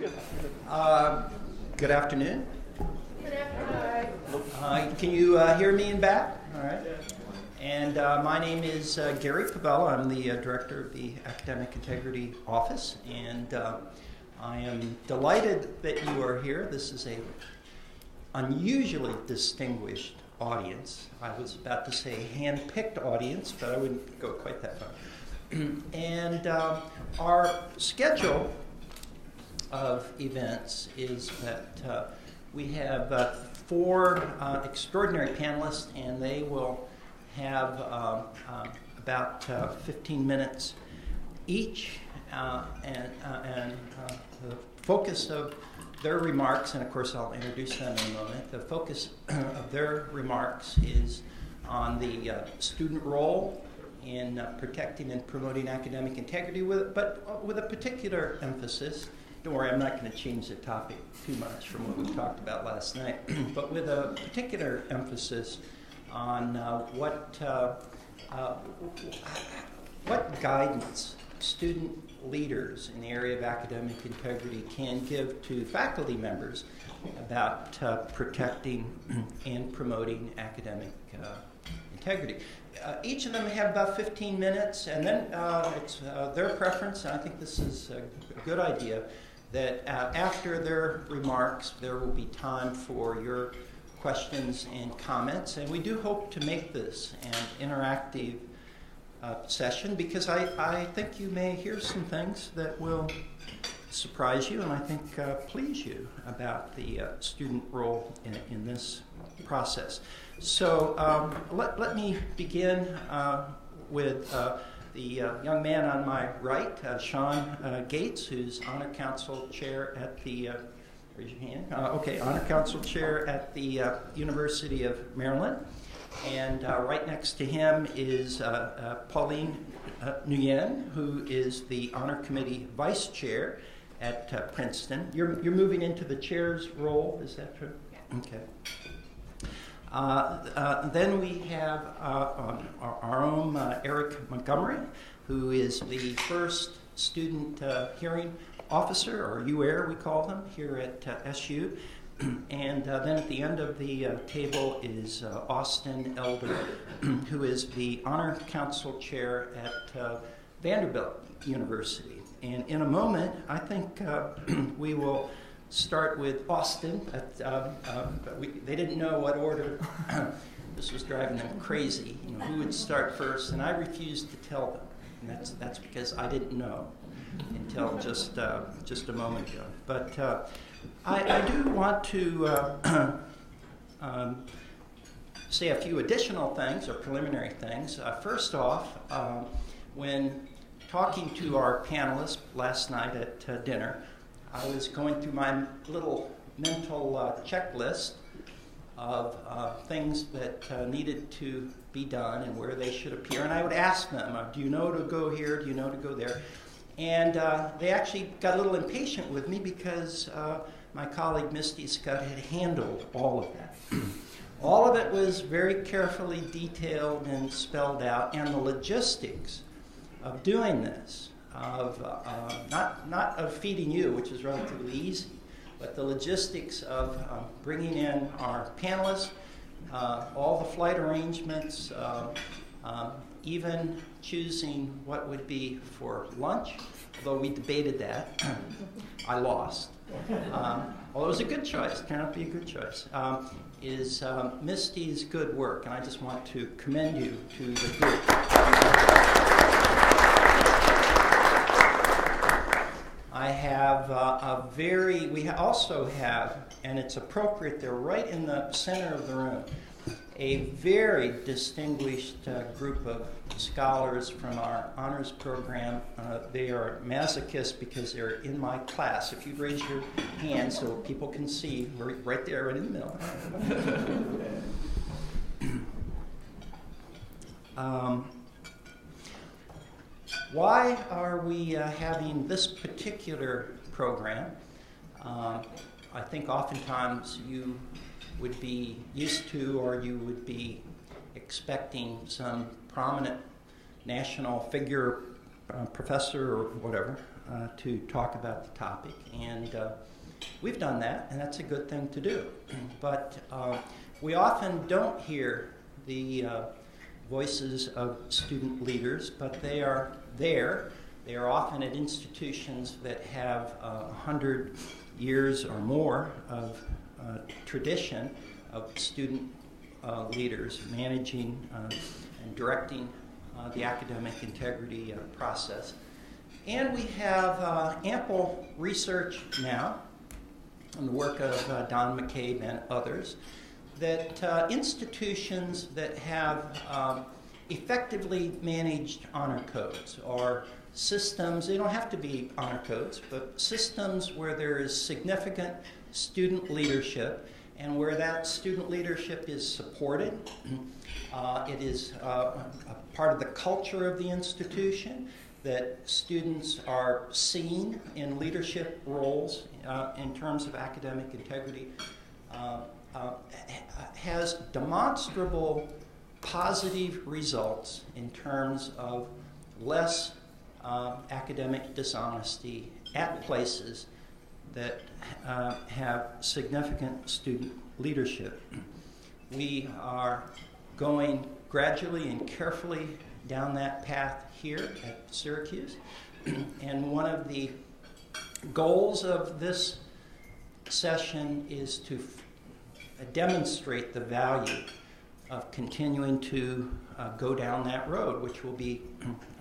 Good afternoon. Good afternoon. Can you hear me in back? All right. And my name is Gary Pavella. I'm the director of the Academic Integrity Office, and I am delighted that you are here. This is a unusually distinguished audience. I was about to say hand-picked audience, but I wouldn't go quite that far. And our schedule of events is that we have four extraordinary panelists, and they will have about 15 minutes each, and the focus of their remarks, and of course I'll introduce them in a moment, the focus of their remarks is on the student role in protecting and promoting academic integrity, but with a particular emphasis. Don't worry, I'm not going to change the topic too much from what we talked about last night, but with a particular emphasis on what guidance student leaders in the area of academic integrity can give to faculty members about protecting and promoting academic integrity. Each of them have about 15 minutes, and then it's their preference, and I think this is a good idea, that after their remarks there will be time for your questions and comments, and we do hope to make this an interactive session, because I think you may hear some things that will surprise you and I think please you about the student role in this process. So let me begin with the young man on my right, Sean Gates, who's Honor Council Chair at the raise your hand. Honor Council Chair at the University of Maryland. And right next to him is Pauline Nguyen, who is the Honor Committee Vice Chair at Princeton. You're moving into the chair's role, is that true? Yeah. Okay. Then we have our own Eric Montgomery, who is the first student hearing officer, or UAIR we call them, here at SU. And then at the end of the table is Austin Elder, who is the Honor Council Chair at Vanderbilt University. And in a moment, I think we will start with Austin. But they didn't know what order. This was driving them crazy, who would start first, and I refused to tell them. And that's because I didn't know until just a moment ago. But I do want to say a few additional things, or preliminary things. First off, when talking to our panelists last night at dinner, I was going through my little mental checklist of things that needed to be done and where they should appear. And I would ask them, do you know to go here? Do you know to go there? And they actually got a little impatient with me because my colleague Misty Scott had handled all of that. All of it was very carefully detailed and spelled out, and the logistics of doing this, of not of feeding you, which is relatively easy, but the logistics of bringing in our panelists, all the flight arrangements, even choosing what would be for lunch, although we debated that. I lost. Although it was a good choice, turned out to be a good choice, is Misty's good work, and I just want to commend you to the group. I have we also have, and it's appropriate, they're right in the center of the room, a very distinguished group of scholars from our honors program. They are masochists because they're in my class. If you'd raise your hand so people can see, we're right there, right in the middle. Why are we having this particular program? I think oftentimes you would be used to, or you would be expecting some prominent national figure professor or whatever to talk about the topic. And we've done that, and that's a good thing to do. But we often don't hear the voices of student leaders, but they are there. They are often at institutions that have 100 years or more of tradition of student leaders managing and directing the academic integrity process. And we have ample research now on the work of Don McCabe and others that institutions that have effectively managed honor codes or systems, they don't have to be honor codes, but systems where there is significant student leadership and where that student leadership is supported. It is a part of the culture of the institution that students are seen in leadership roles in terms of academic integrity, has demonstrable positive results in terms of less academic dishonesty at places that have significant student leadership. We are going gradually and carefully down that path here at Syracuse. And one of the goals of this session is to demonstrate the value of continuing to go down that road, which will be,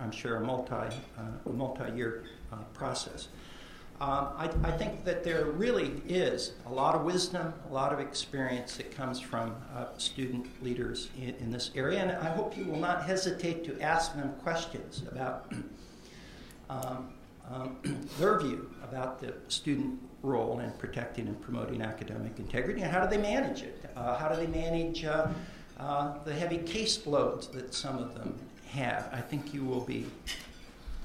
I'm sure, a multi-year process. I think that there really is a lot of wisdom, a lot of experience that comes from student leaders in this area, and I hope you will not hesitate to ask them questions about their view about the student role in protecting and promoting academic integrity, and how do they manage it? How do they manage the heavy caseloads that some of them have? I think you will be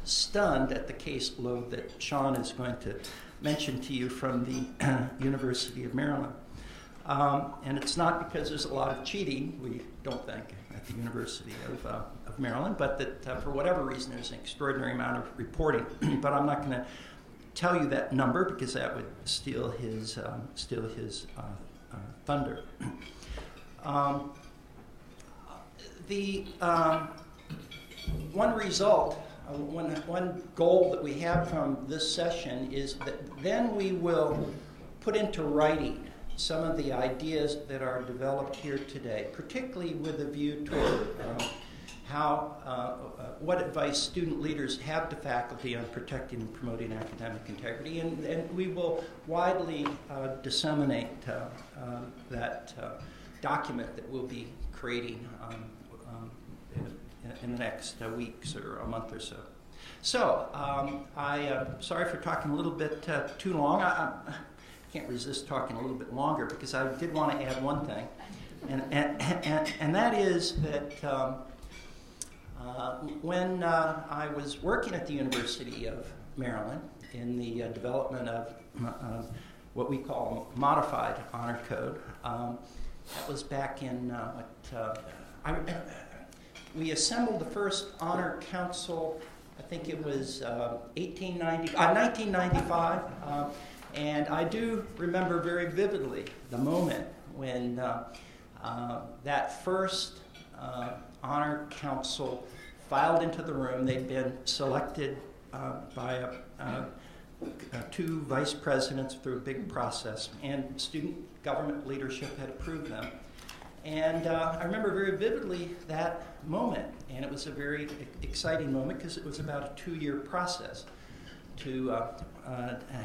stunned at the caseload that Sean is going to mention to you from the University of Maryland. And it's not because there's a lot of cheating, we don't think, at the University of Maryland, but that for whatever reason there's an extraordinary amount of reporting. But I'm not going to tell you that number because that would steal his thunder. The one result, one goal that we have from this session is that then we will put into writing some of the ideas that are developed here today, particularly with a view toward what advice student leaders have to faculty on protecting and promoting academic integrity, and we will widely disseminate that document that we'll be creating in the next weeks or a month or so. So, I'm sorry for talking a little bit too long. I can't resist talking a little bit longer because I did want to add one thing, and that is that when I was working at the University of Maryland in the development of what we call modified honor code, that was back in we assembled the first honor council, I think it was 1995, and I do remember very vividly the moment when that first honor council filed into the room. They'd been selected by two vice presidents through a big process, and student government leadership had approved them. And I remember very vividly that moment, and it was a very exciting moment because it was about a 2-year process to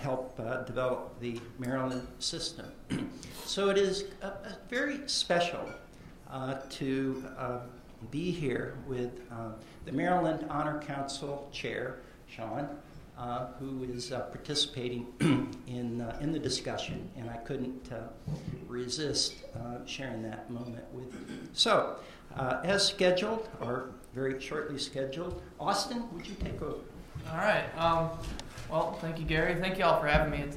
help develop the Maryland system. So it is very special to be here with the Maryland Honor Council Chair, Sean, who is participating in the discussion, and I couldn't resist sharing that moment with you. So, as scheduled, or very shortly scheduled, Austin, would you take over? All right. Well, thank you, Gary. Thank you all for having me. It's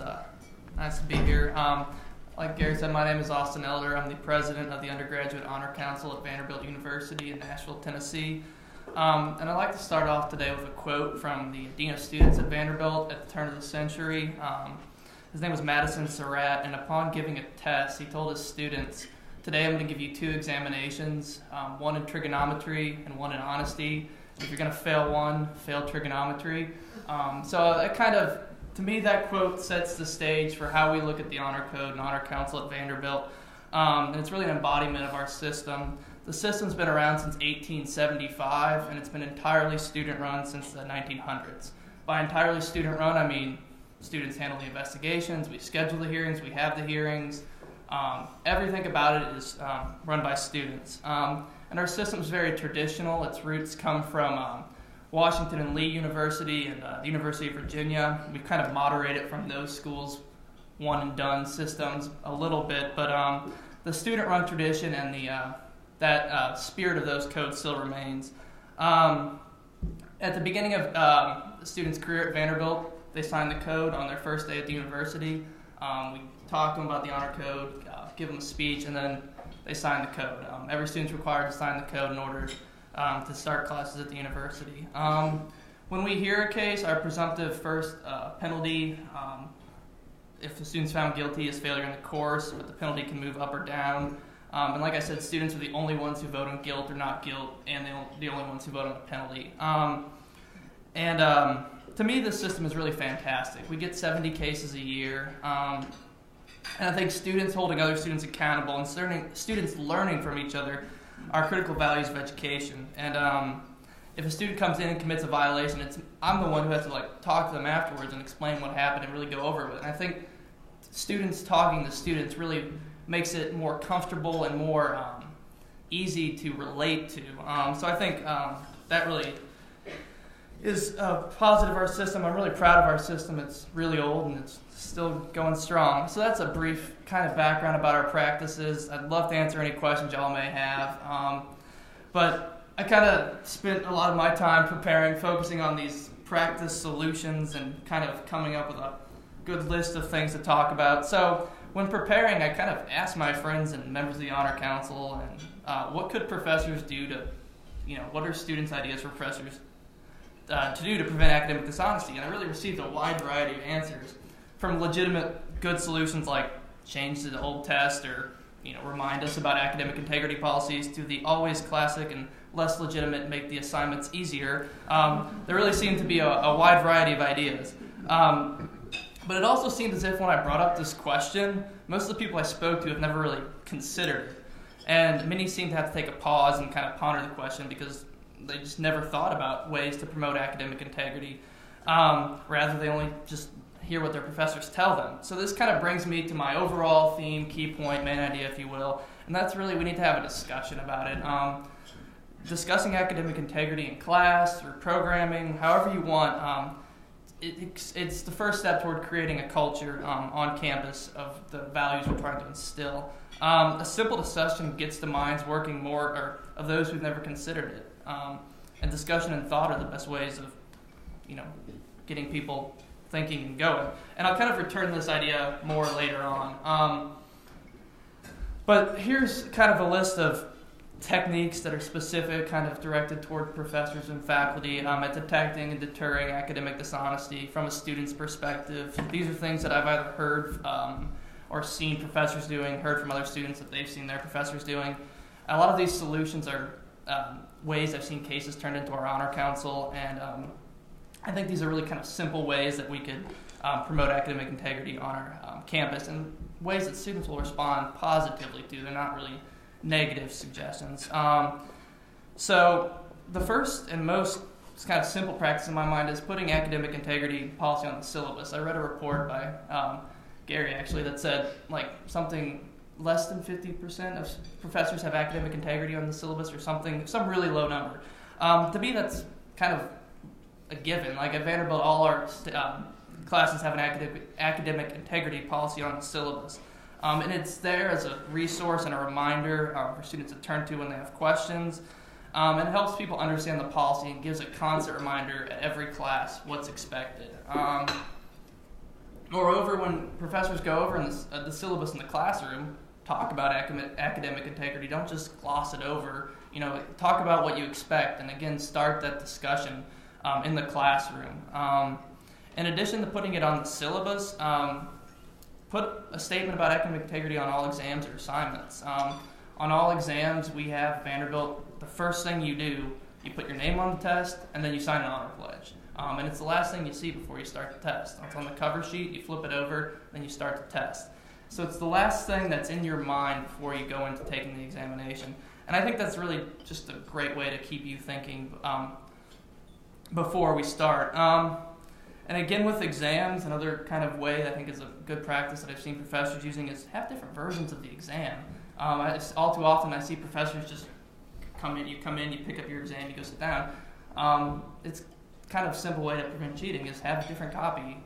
nice to be here. Like Gary said, my name is Austin Elder. I'm the president of the Undergraduate Honor Council at Vanderbilt University in Nashville, Tennessee. And I'd like to start off today with a quote from the Dean of Students at Vanderbilt at the turn of the century. His name was Madison Surratt, and upon giving a test, he told his students, "Today I'm going to give you 2 examinations, one in trigonometry and one in honesty. If you're going to fail one, fail trigonometry." So that kind of, to me, that quote sets the stage for how we look at the Honor Code and Honor Council at Vanderbilt. And it's really an embodiment of our system. The system's been around since 1875, and it's been entirely student-run since the 1900s. By entirely student-run, I mean students handle the investigations, we schedule the hearings, we have the hearings. Everything about it is run by students. And our system is very traditional. Its roots come from Washington and Lee University and the University of Virginia. We've kind of moderated from those schools' one-and-done systems a little bit, but the student-run tradition and that spirit of those codes still remains. At the beginning of the student's career at Vanderbilt, they signed the code on their first day at the university. We talk to them about the honor code, give them a speech, and then they sign the code. Every student's required to sign the code in order to start classes at the university. When we hear a case, our presumptive first penalty, if the student's found guilty, is failure in the course, but the penalty can move up or down. And like I said, students are the only ones who vote on guilt or not guilt, and the only ones who vote on the penalty. To me, this system is really fantastic. We get 70 cases a year, and I think students holding other students accountable and students learning from each other are critical values of education. And if a student comes in and commits a violation, I'm the one who has to talk to them afterwards and explain what happened and really go over it. And I think students talking to students really makes it more comfortable and more easy to relate to. So I think that really is positive of our system. I'm really proud of our system. It's really old and it's still going strong. So that's a brief kind of background about our practices. I'd love to answer any questions y'all may have. But I kind of spent a lot of my time preparing, focusing on these practice solutions and kind of coming up with a good list of things to talk about. So when preparing, I kind of asked my friends and members of the Honor Council, and what could professors do to, what are students' ideas for professors to do to prevent academic dishonesty? And I really received a wide variety of answers, from legitimate good solutions like change the old test or remind us about academic integrity policies, to the always classic and less legitimate make the assignments easier. There really seemed to be a wide variety of ideas. But it also seemed as if when I brought up this question, most of the people I spoke to have never really considered it. And many seemed to have to take a pause and kind of ponder the question because they just never thought about ways to promote academic integrity. Rather, they only just hear what their professors tell them. So this kind of brings me to my overall theme, key point, main idea, if you will. And that's really, we need to have a discussion about it. Discussing academic integrity in class or programming, however you want, it's the first step toward creating a culture on campus of the values we're trying to instill. A simple discussion gets the minds working more of those who've never considered it. And discussion and thought are the best ways of, getting people thinking and going. And I'll kind of return to this idea more later on. But here's kind of a list of techniques that are specific, kind of directed toward professors and faculty at detecting and deterring academic dishonesty from a student's perspective. These are things that I've either heard or seen professors doing, heard from other students that they've seen their professors doing. A lot of these solutions are ways I've seen cases turned into our Honor Council, and I think these are really kind of simple ways that we could promote academic integrity on our campus, and ways that students will respond positively to. They're not really negative suggestions. So the first and most kind of simple practice in my mind is putting academic integrity policy on the syllabus. I read a report by Gary, actually, that said something less than 50% of professors have academic integrity on the syllabus, or some really low number. To me, that's kind of a given. Like at Vanderbilt, all our classes have an academic integrity policy on the syllabus. And it's there as a resource and a reminder for students to turn to when they have questions. And it helps people understand the policy and gives a constant reminder at every class what's expected. Moreover, when professors go over the syllabus in the classroom, talk about academic integrity, don't just gloss it over talk about what you expect, and again, start that discussion in the classroom. In addition to putting it on the syllabus, put a statement about academic integrity on all exams or assignments. On all exams, we have Vanderbilt, the first thing you do, you put your name on the test, and then you sign an honor pledge. And it's the last thing you see before you start the test. It's on the cover sheet, you flip it over, then you start the test. So it's the last thing that's in your mind before you go into taking the examination. And I think that's really just a great way to keep you thinking before we start. And again, with exams, another kind of way that I think is a good practice that I've seen professors using is have different versions of the exam. All too often I see professors just you come in, you pick up your exam, you go sit down. It's kind of a simple way to prevent cheating is have a different copy.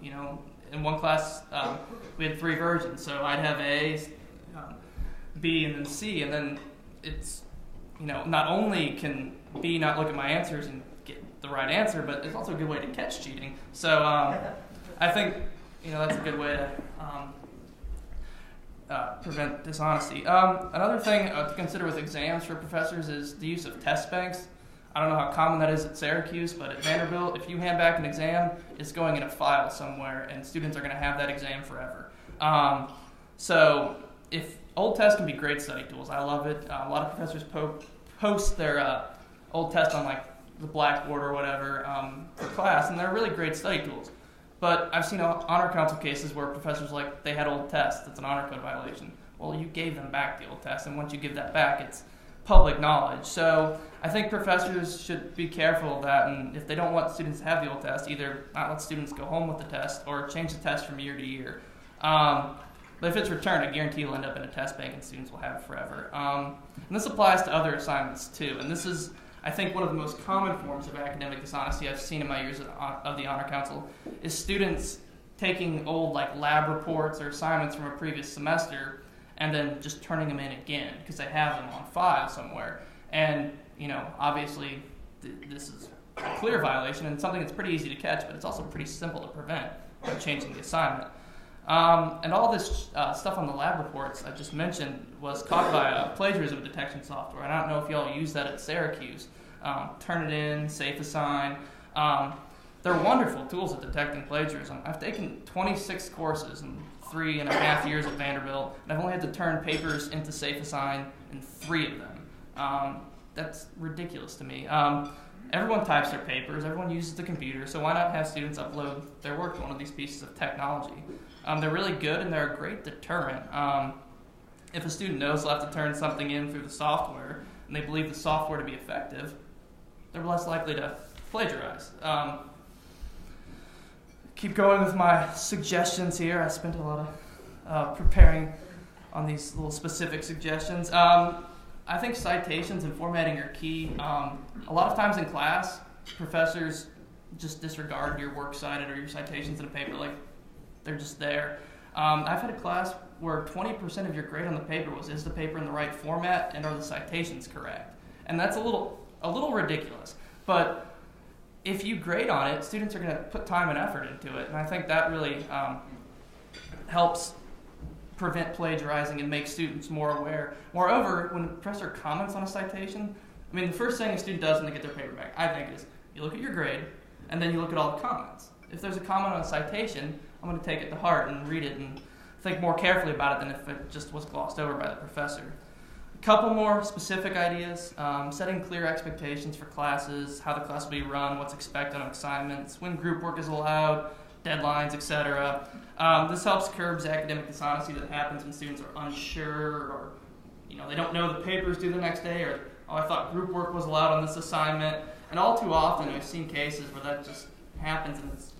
In one class, we had 3 versions, so I'd have A, B, and then C, and then it's, not only can B not look at my answers and get the right answer, but it's also a good way to catch cheating. So I think, that's a good way to prevent dishonesty. Another thing to consider with exams for professors is the use of test banks. I don't know how common that is at Syracuse, but at Vanderbilt, if you hand back an exam, it's going in a file somewhere, and students are going to have that exam forever. So if old tests can be great study tools. I love it. A lot of professors post their old test on like the Blackboard or whatever for class, and they're really great study tools. But I've seen honor council cases where professors they had old tests. That's an honor code violation. Well, you gave them back the old test, and once you give that back, it's public knowledge. So I think professors should be careful of that, and if they don't want students to have the old test, either not let students go home with the test or change the test from year to year. But if it's returned, I guarantee you'll end up in a test bank and students will have it forever. And this applies to other assignments too, and this is, I think, one of the most common forms of academic dishonesty I've seen in my years of the Honor Council is students taking old lab reports or assignments from a previous semester and then just turning them in again because they have them on file somewhere. And, obviously this is a clear violation and something that's pretty easy to catch, but it's also pretty simple to prevent by changing the assignment. And all this stuff on the lab reports I just mentioned was caught by plagiarism detection software. And I don't know if y'all use that at Syracuse. Turnitin, SafeAssign. They're wonderful tools at detecting plagiarism. I've taken 26 courses in 3.5 years at Vanderbilt, and I've only had to turn papers into SafeAssign in 3 of them. That's ridiculous to me. Everyone types their papers, everyone uses the computer, so why not have students upload their work to one of these pieces of technology? They're really good and they're a great deterrent. If a student knows they'll have to turn something in through the software and they believe the software to be effective, they're less likely to plagiarize. Keep going with my suggestions here. I spent a lot of preparing on these little specific suggestions. I think citations and formatting are key. A lot of times in class, professors just disregard your works cited or your citations in a paper like they're just there. I've had a class where 20% of your grade on the paper was, is the paper in the right format and are the citations correct? And that's a little ridiculous. But if you grade on it, students are going to put time and effort into it. And I think that really helps prevent plagiarizing and make students more aware. Moreover, when a professor comments on a citation, the first thing a student does when they get their paper back, I think, is you look at your grade, and then you look at all the comments. If there's a comment on a citation, I'm going to take it to heart and read it and think more carefully about it than if it just was glossed over by the professor. A couple more specific ideas: setting clear expectations for classes, how the class will be run, what's expected on assignments, when group work is allowed, deadlines, etc. This helps curb academic dishonesty that happens when students are unsure or they don't know the paper's due the next day, or I thought group work was allowed on this assignment. And all too often I've seen cases where that just happens, and it's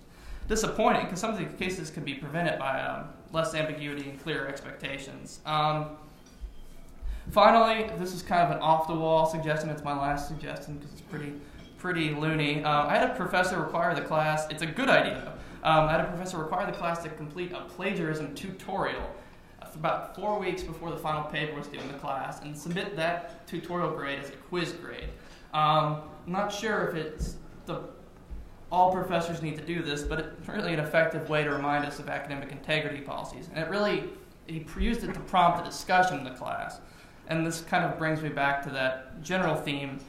disappointing because some of the cases can be prevented by less ambiguity and clearer expectations. Finally, this is kind of an off-the-wall suggestion. It's my last suggestion because it's pretty loony. I had a professor require the class, it's a good idea, I had a professor require the class to complete a plagiarism tutorial about 4 weeks before the final paper was due in the class and submit that tutorial grade as a quiz grade. I'm not sure if it's all professors need to do this, but it's really an effective way to remind us of academic integrity policies. And he used it to prompt a discussion in the class. And this kind of brings me back to that general theme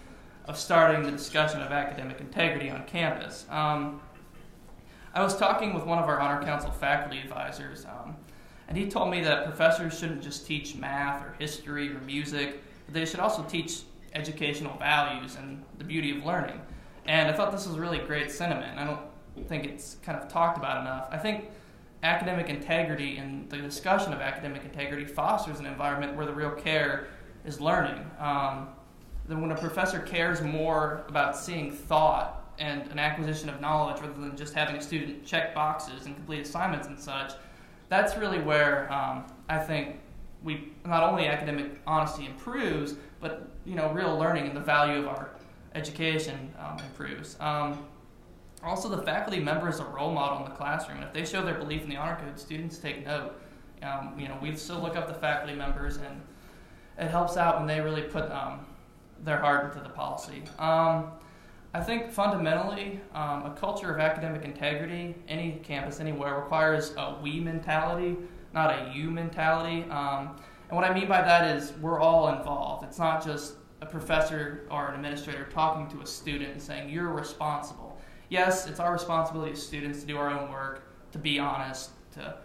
of starting the discussion of academic integrity on campus. I was talking with one of our Honor Council faculty advisors, and he told me that professors shouldn't just teach math or history or music, but they should also teach educational values and the beauty of learning. And I thought this was a really great sentiment. I don't think it's kind of talked about enough. I think academic integrity and the discussion of academic integrity fosters an environment where the real care is learning. Then when a professor cares more about seeing thought and an acquisition of knowledge rather than just having a student check boxes and complete assignments and such, that's really where I think we not only academic honesty improves, but real learning and the value of our education improves. Also, the faculty member is a role model in the classroom, and if they show their belief in the honor code, students take note. We still look up the faculty members, and it helps out when they really put their heart into the policy. I think fundamentally, a culture of academic integrity, any campus, anywhere, requires a we mentality, not a you mentality. And what I mean by that is we're all involved. It's not just a professor or an administrator talking to a student and saying, you're responsible. Yes, it's our responsibility as students to do our own work, to be honest, to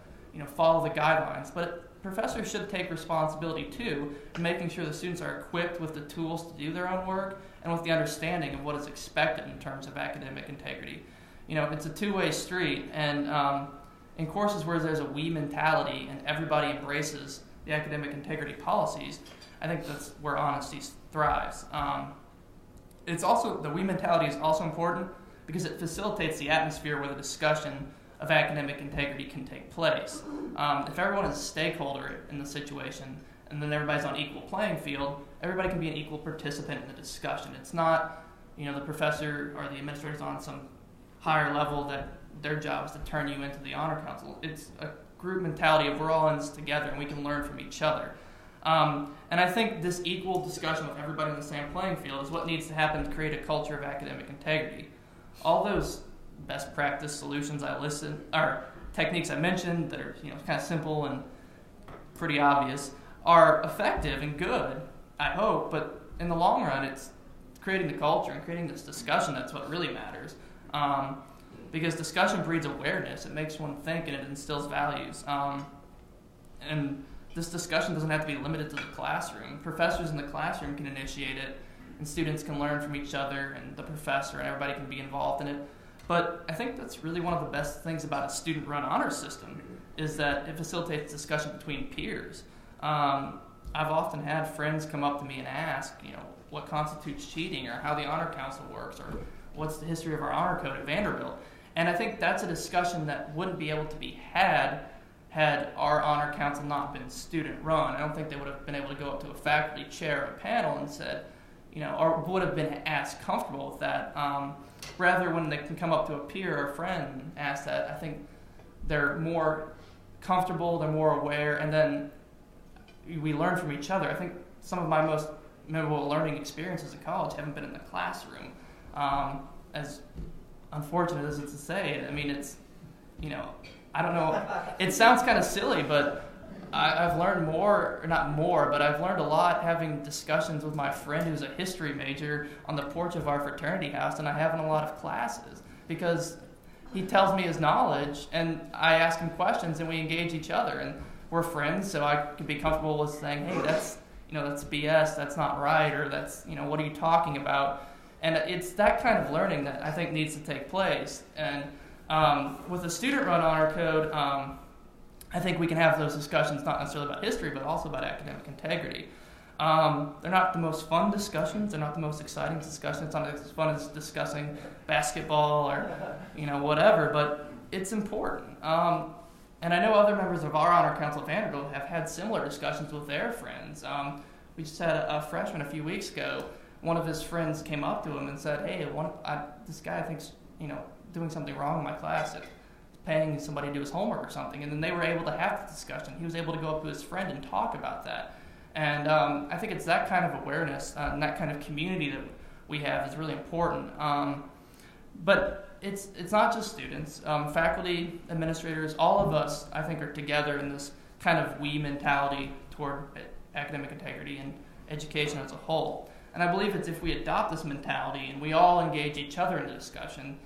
follow the guidelines, but professors should take responsibility too in making sure the students are equipped with the tools to do their own work and with the understanding of what is expected in terms of academic integrity. It's a two-way street, and in courses where there's a we mentality and everybody embraces the academic integrity policies, I think that's where honesty thrives. It's also, the we mentality is also important because it facilitates the atmosphere where the discussion of academic integrity can take place. If everyone is a stakeholder in the situation and then everybody's on equal playing field, everybody can be an equal participant in the discussion. It's not, the professor or the administrator's on some higher level that their job is to turn you into the honor council. It's a group mentality of we're all in this together and we can learn from each other. And I think this equal discussion with everybody on the same playing field is what needs to happen to create a culture of academic integrity. All those best practice solutions I listed, or techniques I mentioned that are kind of simple and pretty obvious, are effective and good, I hope, but in the long run it's creating the culture and creating this discussion that's what really matters. Because discussion breeds awareness, it makes one think and it instills values. And this discussion doesn't have to be limited to the classroom. Professors in the classroom can initiate it, and students can learn from each other, and the professor and everybody can be involved in it. But I think that's really one of the best things about a student-run honor system is that it facilitates discussion between peers. I've often had friends come up to me and ask, what constitutes cheating or how the honor council works or what's the history of our honor code at Vanderbilt. And I think that's a discussion that wouldn't be able to be had our honor council not been student-run. I don't think they would have been able to go up to a faculty chair or a panel and said, or would have been as comfortable with that. Rather, when they can come up to a peer or a friend and ask that, I think they're more comfortable, they're more aware, and then we learn from each other. I think some of my most memorable learning experiences in college haven't been in the classroom. As unfortunate as it's to say, I mean, it's, I don't know, it sounds kind of silly, but I've learned more, or not more, but I've learned a lot having discussions with my friend who's a history major on the porch of our fraternity house than I have in a lot of classes, because he tells me his knowledge and I ask him questions and we engage each other, and we're friends, so I can be comfortable with saying, hey, that's BS, that's not right, or that's, what are you talking about? And it's that kind of learning that I think needs to take place. And with a student-run honor code, I think we can have those discussions not necessarily about history, but also about academic integrity. They're not the most fun discussions. They're not the most exciting discussions. It's not as fun as discussing basketball or, whatever, but it's important. And I know other members of our Honor Council at Vanderbilt have had similar discussions with their friends. We just had a freshman a few weeks ago. One of his friends came up to him and said, hey, this guy thinks, doing something wrong in my class. Paying somebody to do his homework or something, and then they were able to have the discussion. He was able to go up to his friend and talk about that. And I think it's that kind of awareness and that kind of community that we have is really important. But it's not just students. Faculty, administrators, all of us, I think, are together in this kind of we mentality toward academic integrity. And education as a whole. And I believe it's if we adopt this mentality and we all engage each other in the discussion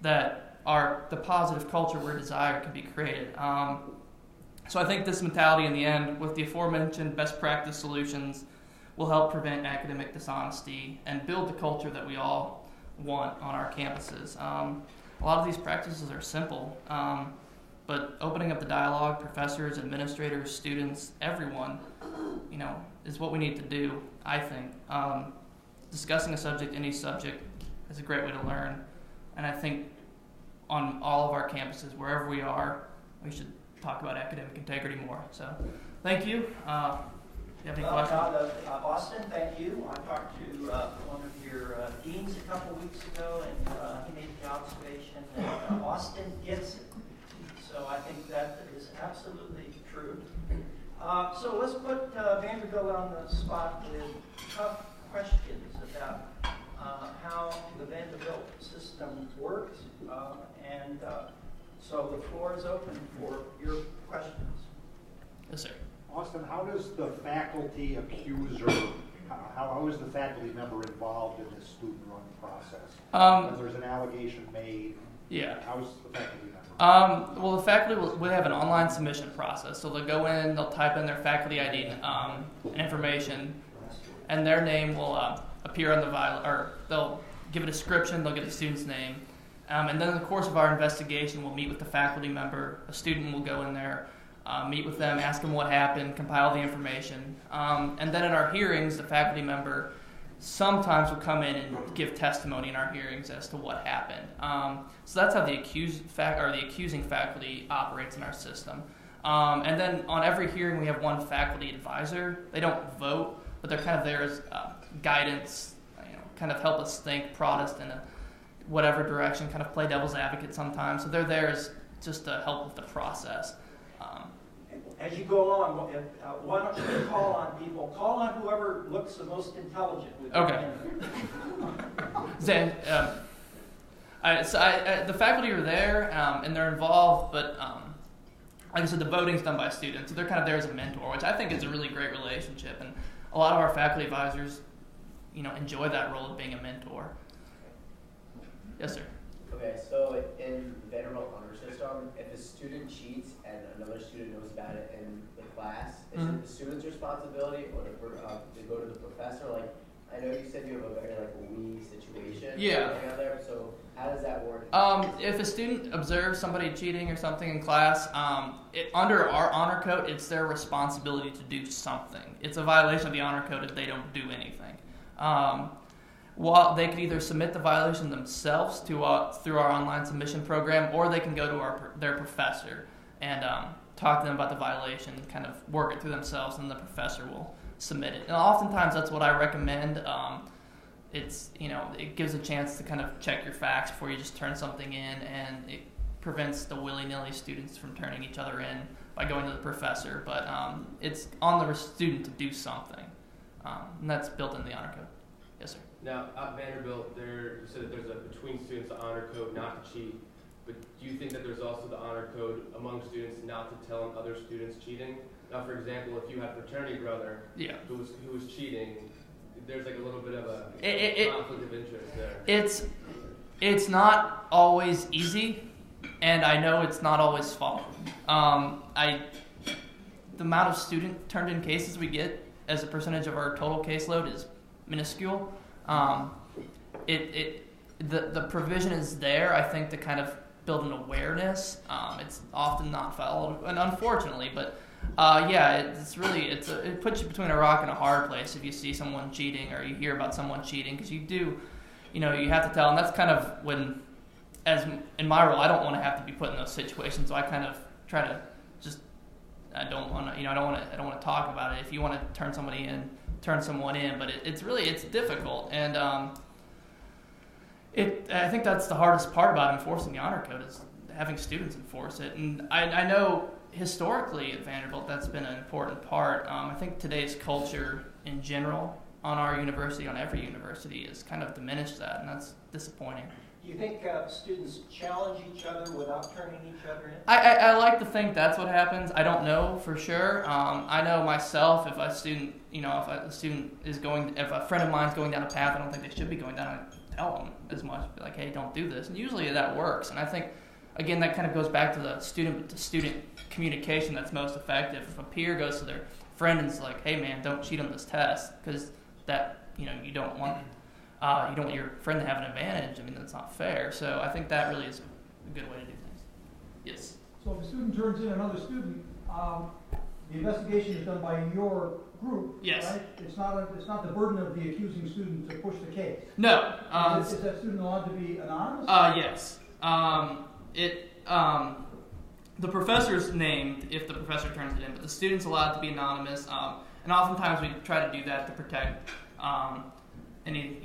that the positive culture we're desired can be created. So I think this mentality in the end, with the aforementioned best practice solutions, will help prevent academic dishonesty and build the culture that we all want on our campuses. A lot of these practices are simple, but opening up the dialogue, professors, administrators, students, everyone, is what we need to do, I think. Discussing a subject, any subject, is a great way to learn. And I think on all of our campuses, wherever we are, we should talk about academic integrity more. So, thank you. You have any questions? Austin, thank you. I talked to one of your deans a couple weeks ago, and he made the observation that Austin gets it. So I think that is absolutely true. So let's put Vanderbilt on the spot with tough questions about how the Vanderbilt system works. So the floor is open for your questions. Yes, sir. Austin, how does the faculty accuser, how is the faculty member involved in this student-run process? When there's an allegation made, yeah. How is the faculty member? Well, the faculty will have an online submission process. So they'll go in, they'll type in their faculty ID and information, and their name will appear on the or they'll give a description, they'll get the student's name. And then in the course of our investigation, we'll meet with the faculty member. A student will go in there, meet with them, ask them what happened, compile the information. And then in our hearings, the faculty member sometimes will come in and give testimony in our hearings as to what happened. So that's how the accusing faculty operates in our system. And then on every hearing, we have one faculty advisor. They don't vote, but they're kind of there as guidance, kind of help us think, prod us in whatever direction, kind of play devil's advocate sometimes. So they're there as just to help with the process. As you go along, why don't you call on people? Call on whoever looks the most intelligent. Okay. The faculty are there and they're involved, but like I said, the voting's done by students, so they're kind of there as a mentor, which I think is a really great relationship. And a lot of our faculty advisors, enjoy that role of being a mentor. Yes, sir. Okay, so in the Vanderbilt honor system, if a student cheats and another student knows about it in the class, is it the student's responsibility or to go to the professor? Like, I know you said you have a very we situation. Yeah. Together, so how does that work? If a student observes somebody cheating or something in class, under our honor code, it's their responsibility to do something. It's a violation of the honor code if they don't do anything. Well, they can either submit the violation themselves through our online submission program, or they can go to their professor and talk to them about the violation, kind of work it through themselves, and the professor will submit it. And oftentimes that's what I recommend. It gives a chance to kind of check your facts before you just turn something in, and it prevents the willy-nilly students from turning each other in by going to the professor. But it's on the student to do something, and that's built in the honor code. Yes, sir. Now, at Vanderbilt, you said that there's between students the honor code not to cheat, but do you think that there's also the honor code among students not to tell other students cheating? Now, for example, if you had a fraternity brother who was cheating, there's a little bit of a conflict of interest there. It's not always easy, and I know it's not always fun. The amount of student turned in cases we get as a percentage of our total caseload is minuscule. The provision is there, I think, to kind of build an awareness. It's often not followed, and unfortunately, but it puts you between a rock and a hard place if you see someone cheating or you hear about someone cheating, because you have to tell, and that's kind of when, as in my role, I don't want to have to be put in those situations, so I kind of try to just, I don't want to talk about it. If you want to turn someone in, but it's difficult, and I think that's the hardest part about enforcing the honor code is having students enforce it. And I know historically at Vanderbilt that's been an important part. I think today's culture in general on our university, on every university, has kind of diminished that, and that's disappointing. Do you think students challenge each other without turning each other in? I like to think that's what happens. I don't know for sure. I know myself, if a student, if a friend of mine's going down a path I don't think they should be going down, I tell them as much, be like, hey, don't do this. And usually that works. And I think, again, that kind of goes back to the student-to-student communication that's most effective. If a peer goes to their friend and is like, hey, man, don't cheat on this test, because that, you don't want your friend to have an advantage. I mean, that's not fair. So I think that really is a good way to do things. Yes? So if a student turns in another student, the investigation is done by your group, yes. Right? It's not the burden of the accusing student to push the case. No. Is that student allowed to be anonymous? Yes. The professor's named if the professor turns it in, but the student's allowed to be anonymous. And oftentimes we try to do that to protect any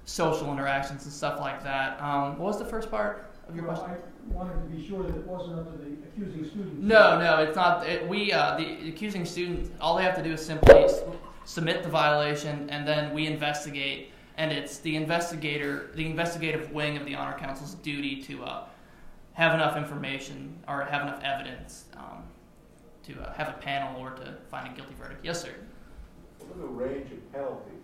social interactions and stuff like that. What was the first part of your question? I wanted to be sure that it wasn't up to the accusing student. No, it's not. The accusing student, all they have to do is simply submit the violation, and then we investigate. And it's the investigative wing of the Honor Council's duty to have enough information or have enough evidence to have a panel or to find a guilty verdict. Yes, sir. What are the range of penalties?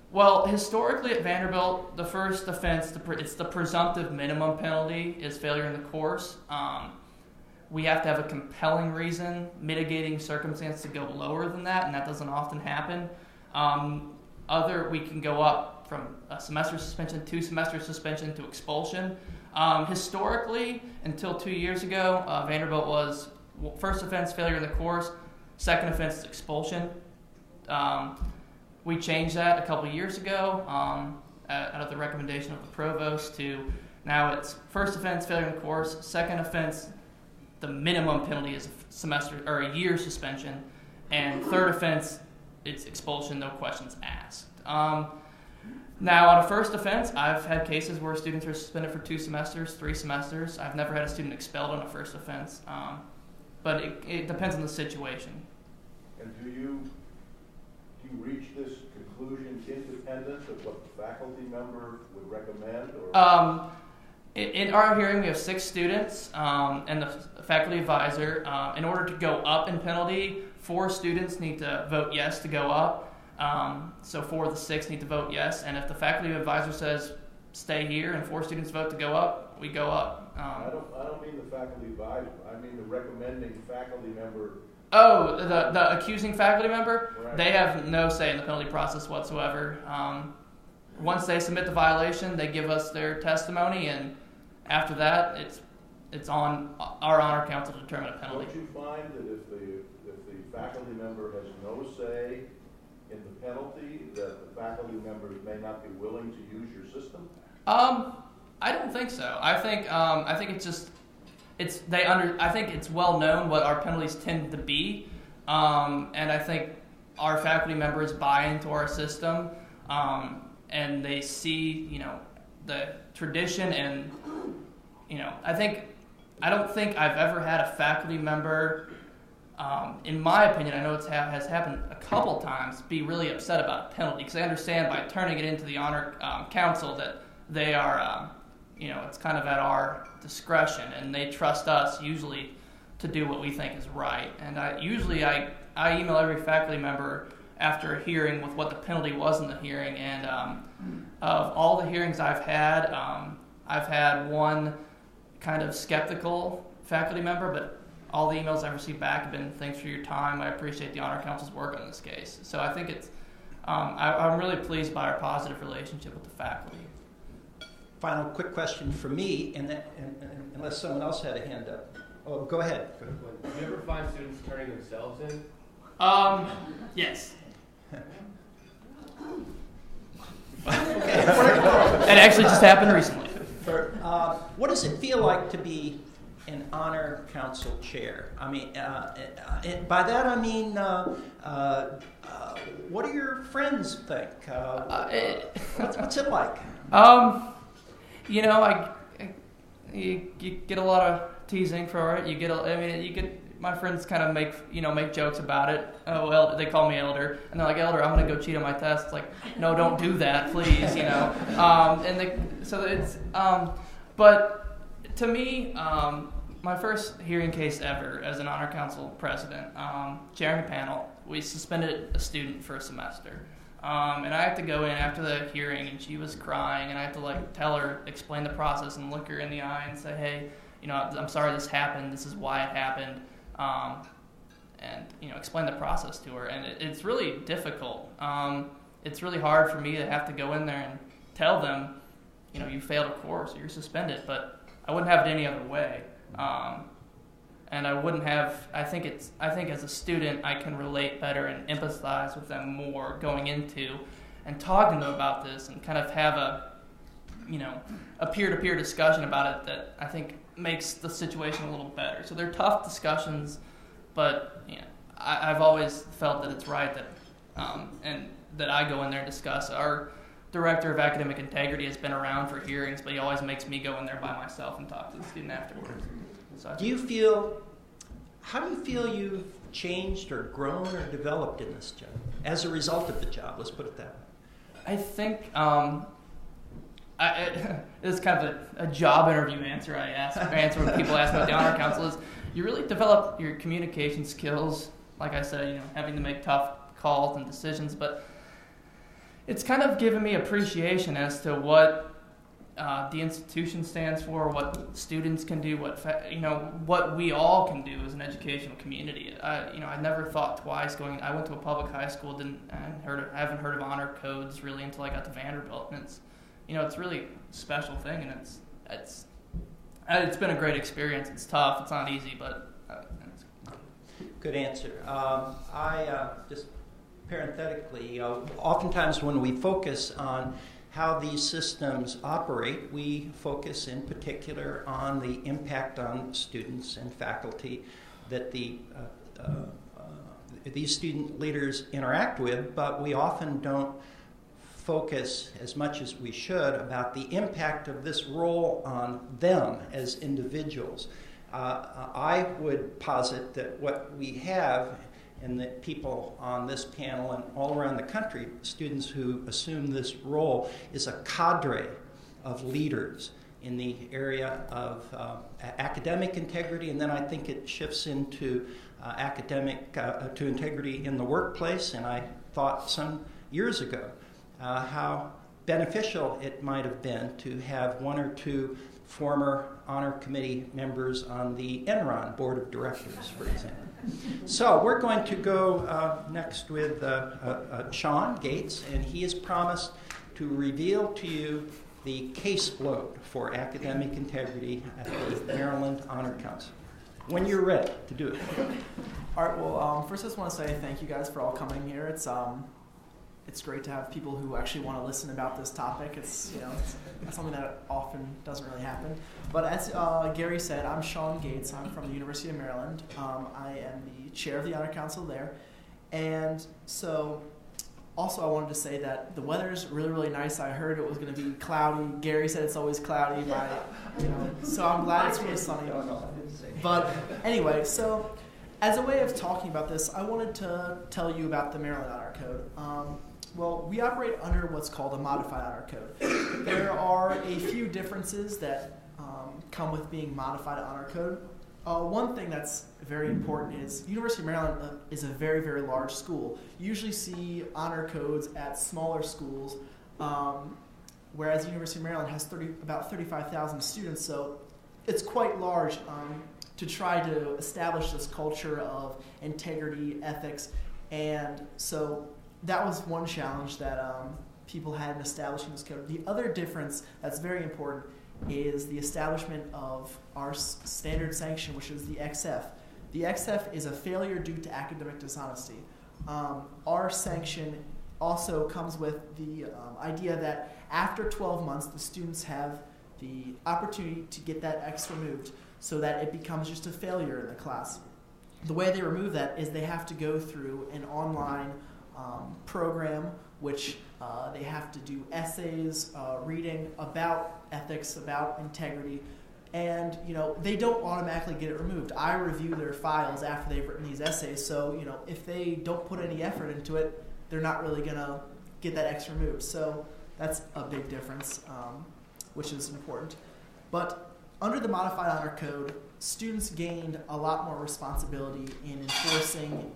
Well, historically at Vanderbilt, the first offense, it's the presumptive minimum penalty is failure in the course. We have to have a compelling reason, mitigating circumstance to go lower than that, and that doesn't often happen. We can go up from a semester suspension, 2 semester suspension to expulsion. Historically, until 2 years ago, Vanderbilt was first offense, failure in the course, second offense is expulsion. We changed that a couple years ago out of the recommendation of the provost to now it's first offense, failure in the course, second offense, the minimum penalty is a semester or a year suspension, and third offense, it's expulsion, no questions asked. Now, on a first offense, I've had cases where students are suspended for 2 semesters, 3 semesters. I've never had a student expelled on a first offense, but it depends on the situation. And do you reach this conclusion independent of what the faculty member would recommend? Or? In our hearing, we have 6 students and the faculty advisor. In order to go up in penalty, 4 students need to vote yes to go up. So 4 of the 6 need to vote yes. And if the faculty advisor says stay here and 4 students vote to go up, we go up. I don't mean the faculty advisor. I mean the recommending faculty member. Oh, the accusing faculty member? Right. They have no say in the penalty process whatsoever. Once they submit the violation, they give us their testimony, and after that, it's on our honor council to determine a penalty. Don't you find that if the faculty member has no say in the penalty, that the faculty members may not be willing to use your system? I don't think so. I think it's just I think it's well known what our penalties tend to be, and I think our faculty members buy into our system, and they see the tradition, and I don't think I've ever had a faculty member, in my opinion, I know it has happened a couple times, be really upset about a penalty, because I understand by turning it into the honor council that they are, it's kind of at our discretion, and they trust us usually to do what we think is right. And I email every faculty member after a hearing with what the penalty was in the hearing, and of all the hearings I've had one kind of skeptical faculty member, but all the emails I've received back have been, thanks for your time, I appreciate the Honor Council's work on this case. So I think it's, I'm really pleased by our positive relationship with the faculty. Final quick question for me, and unless someone else had a hand up. Oh, go ahead. Do you ever find students turning themselves in? Yes. That actually just happened recently. What does it feel like to be an honor council chair? I mean, by that I mean, what do your friends think? What's it like? You get a lot of teasing for it. You my friends kind of make jokes about it. Oh, well, they call me Elder, and they're like, Elder, I'm gonna go cheat on my test. It's like, no, don't do that, please, but to me, my first hearing case ever as an honor council president, chairing a panel, we suspended a student for a semester. And I have to go in after the hearing, and she was crying, and I have to tell her, explain the process, and look her in the eye and say, hey, I'm sorry this happened. This is why it happened, and explain the process to her. And it's really difficult. It's really hard for me to have to go in there and tell them, you failed a course or you're suspended. But I wouldn't have it any other way. And I wouldn't have. I think as a student, I can relate better and empathize with them more going into and talking to them about this, and kind of have a peer-to-peer discussion about it that I think makes the situation a little better. So they're tough discussions, but I've always felt that it's right that and that I go in there and discuss. Our director of academic integrity has been around for hearings, but he always makes me go in there by myself and talk to the student afterwards. So how do you feel you've changed or grown or developed in this job as a result of the job? Let's put it that way. I think it's kind of a job interview answer I answer when people ask me about the honor council is you really develop your communication skills. Like I said, having to make tough calls and decisions, but it's kind of given me appreciation as to what the institution stands for, what students can do, what we all can do as an educational community. I never thought twice going. I went to a public high school, I haven't heard of honor codes really until I got to Vanderbilt, and it's really a special thing, and it's been a great experience. It's tough, it's not easy, but it's good answer. I just parenthetically, oftentimes when we focus on how these systems operate, we focus in particular on the impact on students and faculty that these student leaders interact with, but we often don't focus as much as we should about the impact of this role on them as individuals. I would posit that what we have, and that people on this panel and all around the country, students who assume this role, is a cadre of leaders in the area of academic integrity, and then I think it shifts into to integrity in the workplace. And I thought some years ago how beneficial it might have been to have one or two former honor committee members on the Enron board of directors, for example. So we're going to go next with Sean Gates, and he has promised to reveal to you the caseload for academic integrity at the Maryland Honor Council. When you're ready to do it. All right, well, first I just want to say thank you guys for all coming here. It's great to have people who actually want to listen about this topic. It's something that often doesn't really happen. But as Gary said, I'm Sean Gates. I'm from the University of Maryland. I am the chair of the Honor Council there. And so also I wanted to say that the weather is really, really nice. I heard it was going to be cloudy. Gary said it's always cloudy. So I'm glad it's really sunny. But anyway, so as a way of talking about this, I wanted to tell you about the Maryland Honor Code. Well, we operate under what's called a modified honor code. There are a few differences that come with being modified honor code. One thing that's very important is University of Maryland is a very, very large school. You usually see honor codes at smaller schools, whereas the University of Maryland has about 35,000 students, so it's quite large to try to establish this culture of integrity, ethics, and so that was one challenge that people had in establishing this code. The other difference that's very important is the establishment of our standard sanction, which is the XF. The XF is a failure due to academic dishonesty. Our sanction also comes with the idea that after 12 months, the students have the opportunity to get that X removed so that it becomes just a failure in the class. The way they remove that is they have to go through an online program which they have to do essays, reading about ethics, about integrity, And they don't automatically get it removed. I review their files after they've written these essays, so if they don't put any effort into it, they're not really gonna get that X removed. So that's a big difference, which is important. But under the Modified Honor Code, students gained a lot more responsibility in enforcing,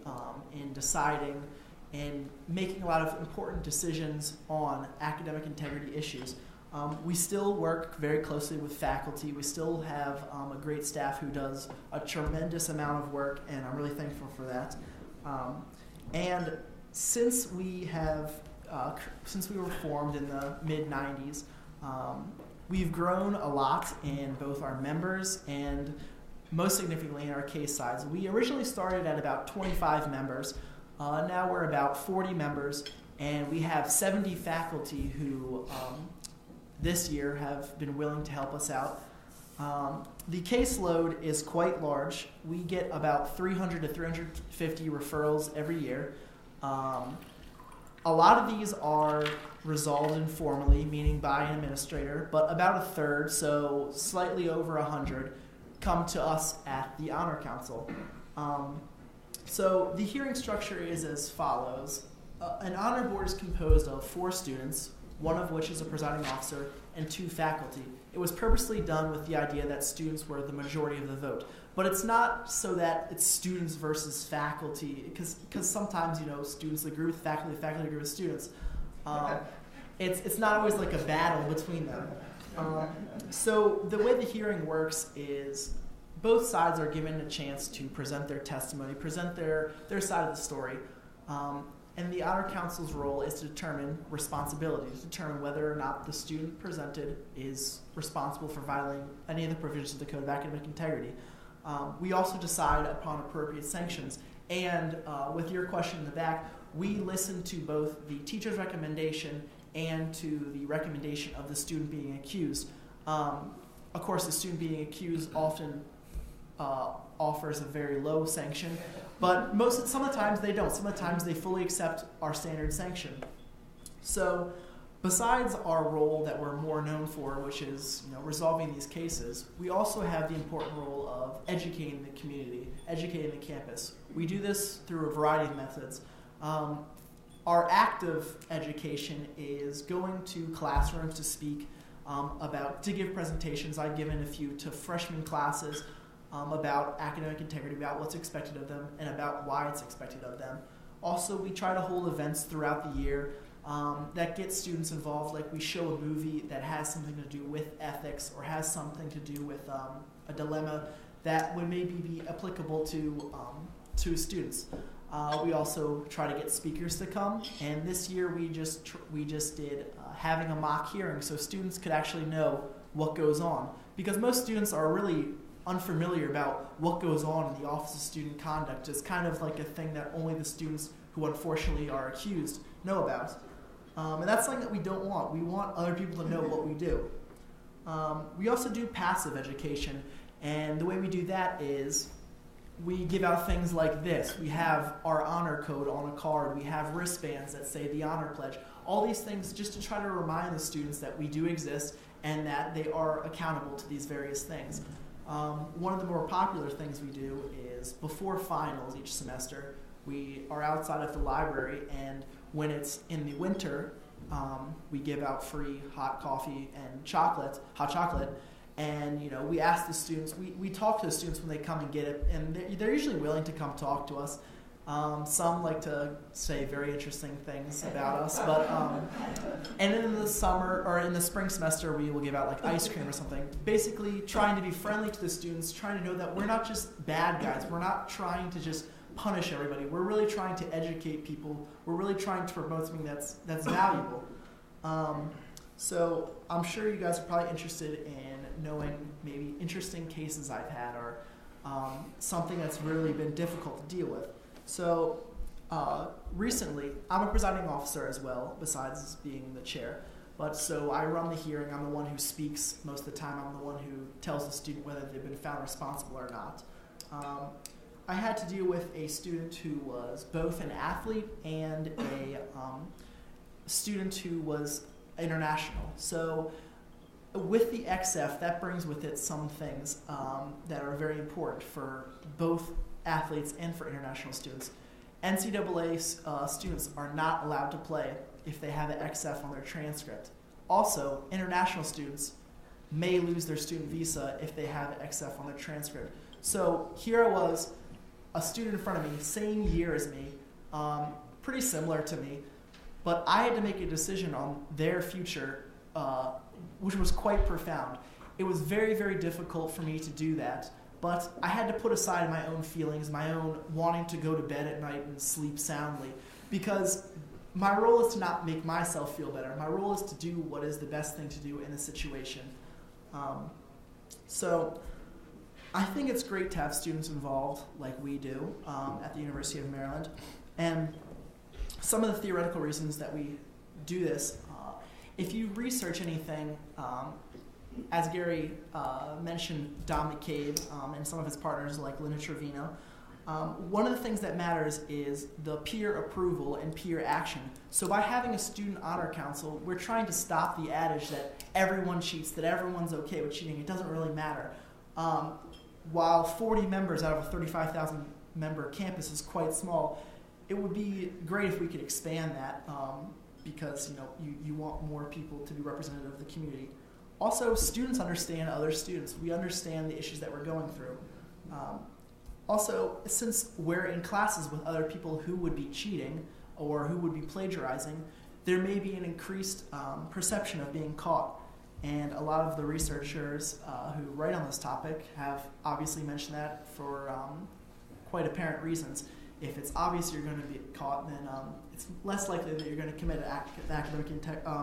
in deciding, and making a lot of important decisions on academic integrity issues. We still work very closely with faculty. We still have a great staff who does a tremendous amount of work, and I'm really thankful for that. And since we were formed in the mid-90s, we've grown a lot in both our members and most significantly in our case size. We originally started at about 25 members. Now we're about 40 members, and we have 70 faculty who this year have been willing to help us out. The caseload is quite large. We get about 300 to 350 referrals every year. A lot of these are resolved informally, meaning by an administrator, but about a third, so slightly over 100, come to us at the Honor Council. So the hearing structure is as follows. An honor board is composed of 4 students, one of which is a presiding officer, and 2 faculty. It was purposely done with the idea that students were the majority of the vote. But it's not so that it's students versus faculty, because sometimes students agree with faculty agree with students. It's not always like a battle between them. So the way the hearing works is both sides are given a chance to present their testimony, present their side of the story. And the Honor Council's role is to determine responsibility, to determine whether or not the student presented is responsible for violating any of the provisions of the Code of Academic Integrity. We also decide upon appropriate sanctions. And with your question in the back, we listen to both the teacher's recommendation and to the recommendation of the student being accused. Of course, the student being accused often offers a very low sanction, but some of the times they don't. Some of the times they fully accept our standard sanction. So besides our role that we're more known for, which is resolving these cases, we also have the important role of educating the community, educating the campus. We do this through a variety of methods. Our active education is going to classrooms to speak to give presentations. I've given a few to freshman classes about academic integrity, about what's expected of them, and about why it's expected of them. Also, we try to hold events throughout the year that get students involved, like we show a movie that has something to do with ethics or has something to do with a dilemma that would maybe be applicable to students. We also try to get speakers to come, and this year we just did having a mock hearing so students could actually know what goes on, because most students are really unfamiliar about what goes on in the Office of Student Conduct. It's kind of like a thing that only the students who unfortunately are accused know about. And that's something that we don't want. We want other people to know what we do. We also do passive education, and the way we do that is we give out things like this. We have our honor code on a card. We have wristbands that say the honor pledge. All these things just to try to remind the students that we do exist and that they are accountable to these various things. One of the more popular things we do is before finals each semester, we are outside of the library, and when it's in the winter, we give out free hot coffee and hot chocolate, and we ask the students, we talk to the students when they come and get it, and they're usually willing to come talk to us. Some like to say very interesting things about us, but and in the summer or in the spring semester, we will give out like ice cream or something. Basically, trying to be friendly to the students, trying to know that we're not just bad guys. We're not trying to just punish everybody. We're really trying to educate people. We're really trying to promote something that's valuable. So I'm sure you guys are probably interested in knowing maybe interesting cases I've had or something that's really been difficult to deal with. So recently, I'm a presiding officer as well, besides being the chair. But so I run the hearing. I'm the one who speaks most of the time. I'm the one who tells the student whether they've been found responsible or not. I had to deal with a student who was both an athlete and a student who was international. So with the XF, that brings with it some things that are very important for both athletes and for international students. NCAA students are not allowed to play if they have an XF on their transcript. Also, international students may lose their student visa if they have an XF on their transcript. So here I was, a student in front of me, same year as me, pretty similar to me, but I had to make a decision on their future, which was quite profound. It was very, very difficult for me to do that, but I had to put aside my own feelings, my own wanting to go to bed at night and sleep soundly, because my role is to not make myself feel better. My role is to do what is the best thing to do in a situation. So I think it's great to have students involved like we do at the University of Maryland. And some of the theoretical reasons that we do this, if you research anything, as Gary mentioned, Dom McCabe and some of his partners like Linda Trevino, one of the things that matters is the peer approval and peer action. So by having a student honor council, we're trying to stop the adage that everyone cheats, that everyone's okay with cheating. It doesn't really matter. While 40 members out of a 35,000 member campus is quite small, it would be great if we could expand that because you want more people to be representative of the community. Also, students understand other students. We understand the issues that we're going through. Also, since we're in classes with other people who would be cheating or who would be plagiarizing, there may be an increased perception of being caught. And a lot of the researchers who write on this topic have obviously mentioned that for quite apparent reasons. If it's obvious you're going to be caught, then it's less likely that you're going to commit academic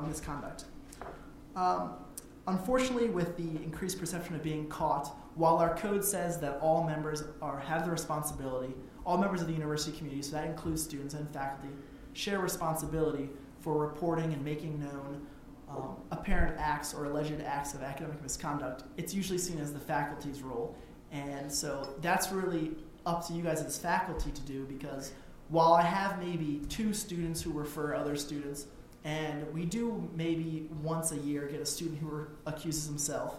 misconduct. Unfortunately, with the increased perception of being caught, while our code says that all members have the responsibility, all members of the university community, so that includes students and faculty, share responsibility for reporting and making known apparent acts or alleged acts of academic misconduct, it's usually seen as the faculty's role. And so that's really up to you guys as faculty to do, because while I have maybe 2 students who refer other students, and we do maybe once a year get a student who accuses himself,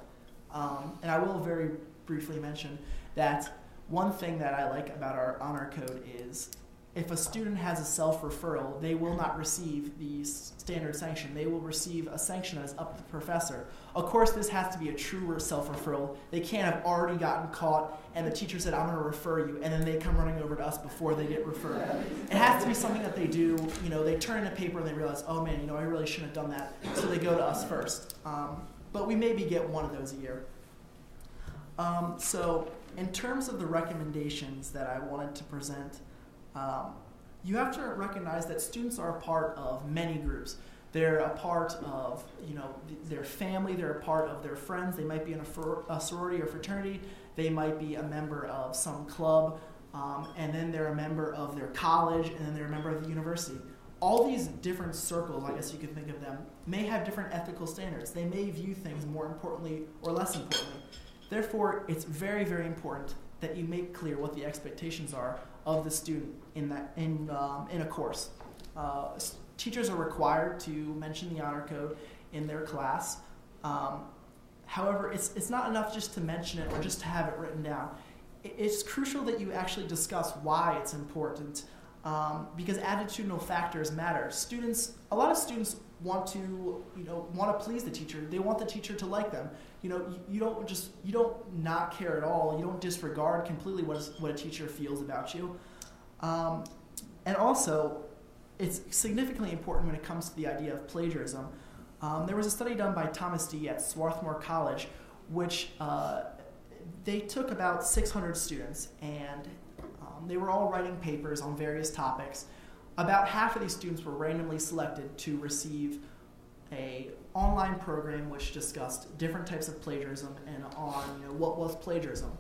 and I will very briefly mention that one thing that I like about our honor code is if a student has a self-referral, they will not receive the standard sanction. They will receive a sanction that is up to the professor. Of course, this has to be a true self-referral. They can't have already gotten caught and the teacher said, I'm going to refer you, and then they come running over to us before they get referred. It has to be something that they do, they turn in a paper and they realize, oh man, I really shouldn't have done that, so they go to us first. But we maybe get one of those a year. So in terms of the recommendations that I wanted to present, you have to recognize that students are a part of many groups. They're a part of their family, they're a part of their friends, they might be in a sorority or fraternity, they might be a member of some club, and then they're a member of their college, and then they're a member of the university. All these different circles, I guess you could think of them, may have different ethical standards. They may view things more importantly or less importantly. Therefore, it's very, very important that you make clear what the expectations are of the student in a course. Teachers are required to mention the honor code in their class. However, it's not enough just to mention it or just to have it written down. It's crucial that you actually discuss why it's important, because attitudinal factors matter. A lot of students want to please the teacher. They want the teacher to like them. You don't not care at all. You don't disregard completely what a teacher feels about you. And also, it's significantly important when it comes to the idea of plagiarism. There was a study done by Thomas D. at Swarthmore College, which they took about 600 students, and they were all writing papers on various topics. About half of these students were randomly selected to receive an online program which discussed different types of plagiarism and on what was plagiarism.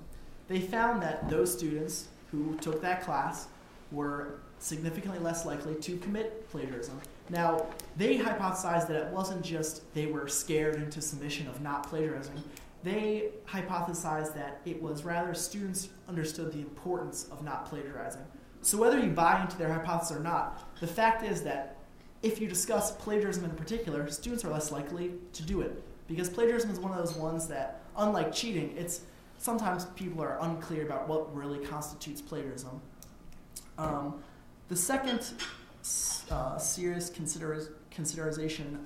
They found that those students who took that class were significantly less likely to commit plagiarism. Now, they hypothesized that it wasn't just they were scared into submission of not plagiarizing. They hypothesized that it was rather students understood the importance of not plagiarizing. So whether you buy into their hypothesis or not, the fact is that if you discuss plagiarism in particular, students are less likely to do it. Because plagiarism is one of those ones that, unlike cheating, it's sometimes people are unclear about what really constitutes plagiarism. The second serious consideration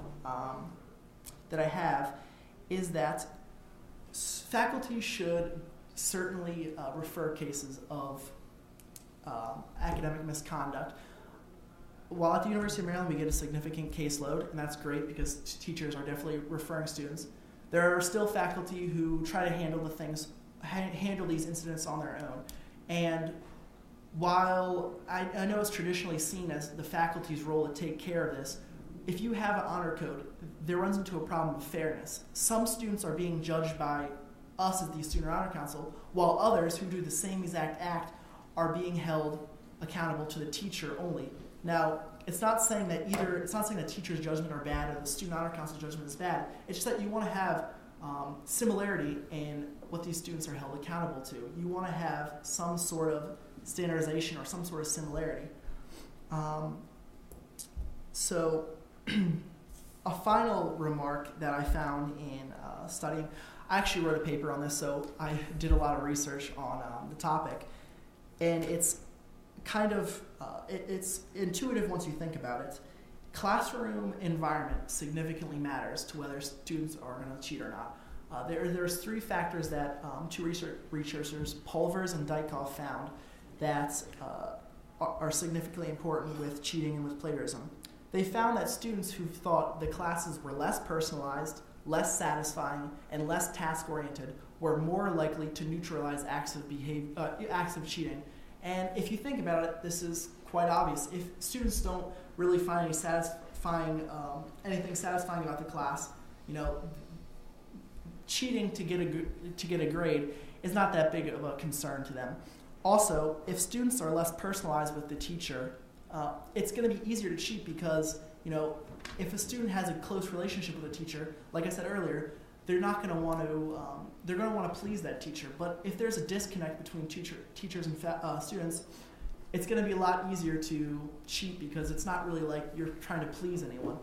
that I have is that faculty should certainly refer cases of academic misconduct. While at the University of Maryland we get a significant caseload, and that's great because teachers are definitely referring students, there are still faculty who try to handle these incidents on their own. And while I know it's traditionally seen as the faculty's role to take care of this, if you have an honor code, there runs into a problem of fairness. Some students are being judged by us as the Student Honor Council, while others who do the same exact act are being held accountable to the teacher only. Now, it's not saying that teacher's judgment are bad or the Student Honor Council's judgment is bad. It's just that you want to have similarity in what these students are held accountable to. You want to have some sort of standardization or some sort of similarity. So a final remark that I found in studying, I actually wrote a paper on this, so I did a lot of research on the topic, and it's kind of, it's intuitive once you think about it. Classroom environment significantly matters to whether students are going to cheat or not. There's three factors that two researchers, Pulvers and Dykhoff, found that are significantly important with cheating and with plagiarism. They found that students who thought the classes were less personalized, less satisfying, and less task-oriented were more likely to neutralize acts of cheating. And if you think about it, this is quite obvious. If students don't really find anything satisfying about the class, cheating to get a grade is not that big of a concern to them. Also, if students are less personalized with the teacher, it's going to be easier to cheat because, if a student has a close relationship with a teacher, like I said earlier, they're not going to want to. They're going to want to please that teacher. But if there's a disconnect between teachers and students, it's going to be a lot easier to cheat because it's not really like you're trying to please anyone.